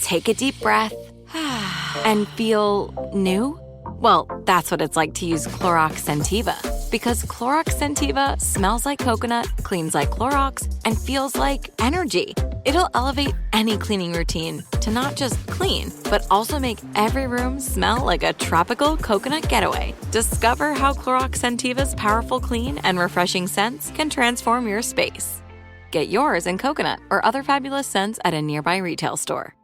D: take a deep breath, and feel new? Well, that's what it's like to use Clorox Scentiva. Because Clorox Scentiva smells like coconut, cleans like Clorox, and feels like energy. It'll elevate any cleaning routine to not just clean, but also make every room smell like a tropical coconut getaway. Discover how Clorox Scentiva's powerful clean and refreshing scents can transform your space. Get yours in coconut or other fabulous scents at a nearby retail store.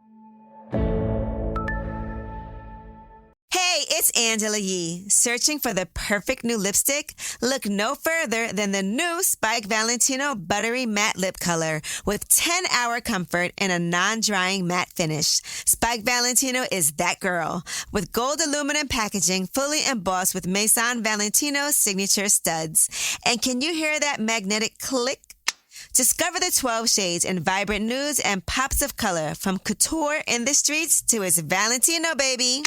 N: Hey, it's Angela Yee. Searching for the perfect new lipstick? Look no further than the new Spike Valentino Buttery Matte Lip Color with 10-hour comfort and a non-drying matte finish. Spike Valentino is that girl. With gold aluminum packaging fully embossed with Maison Valentino's signature studs. And can you hear that magnetic click? Discover the 12 shades in vibrant nudes and pops of color from couture in the streets to its Valentino, baby.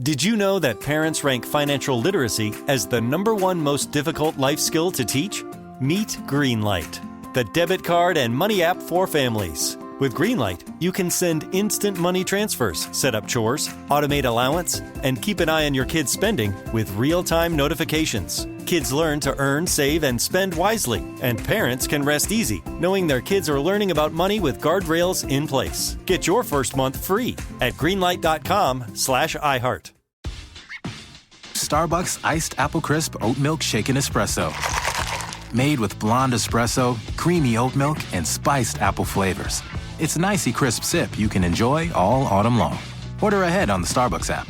O: Did you know that parents rank financial literacy as the #1 most difficult life skill to teach? Meet Greenlight, the debit card and money app for families. With Greenlight, you can send instant money transfers, set up chores, automate allowance, and keep an eye on your kids' spending with real-time notifications. Kids learn to earn, save, and spend wisely, and parents can rest easy knowing their kids are learning about money with guardrails in place. Get your first month free at greenlight.com/iHeart.
P: Starbucks Iced Apple Crisp Oat Milk Shaken Espresso. Made with blonde espresso, creamy oat milk, and spiced apple flavors. It's an icy crisp sip you can enjoy all autumn long. Order ahead on the Starbucks app.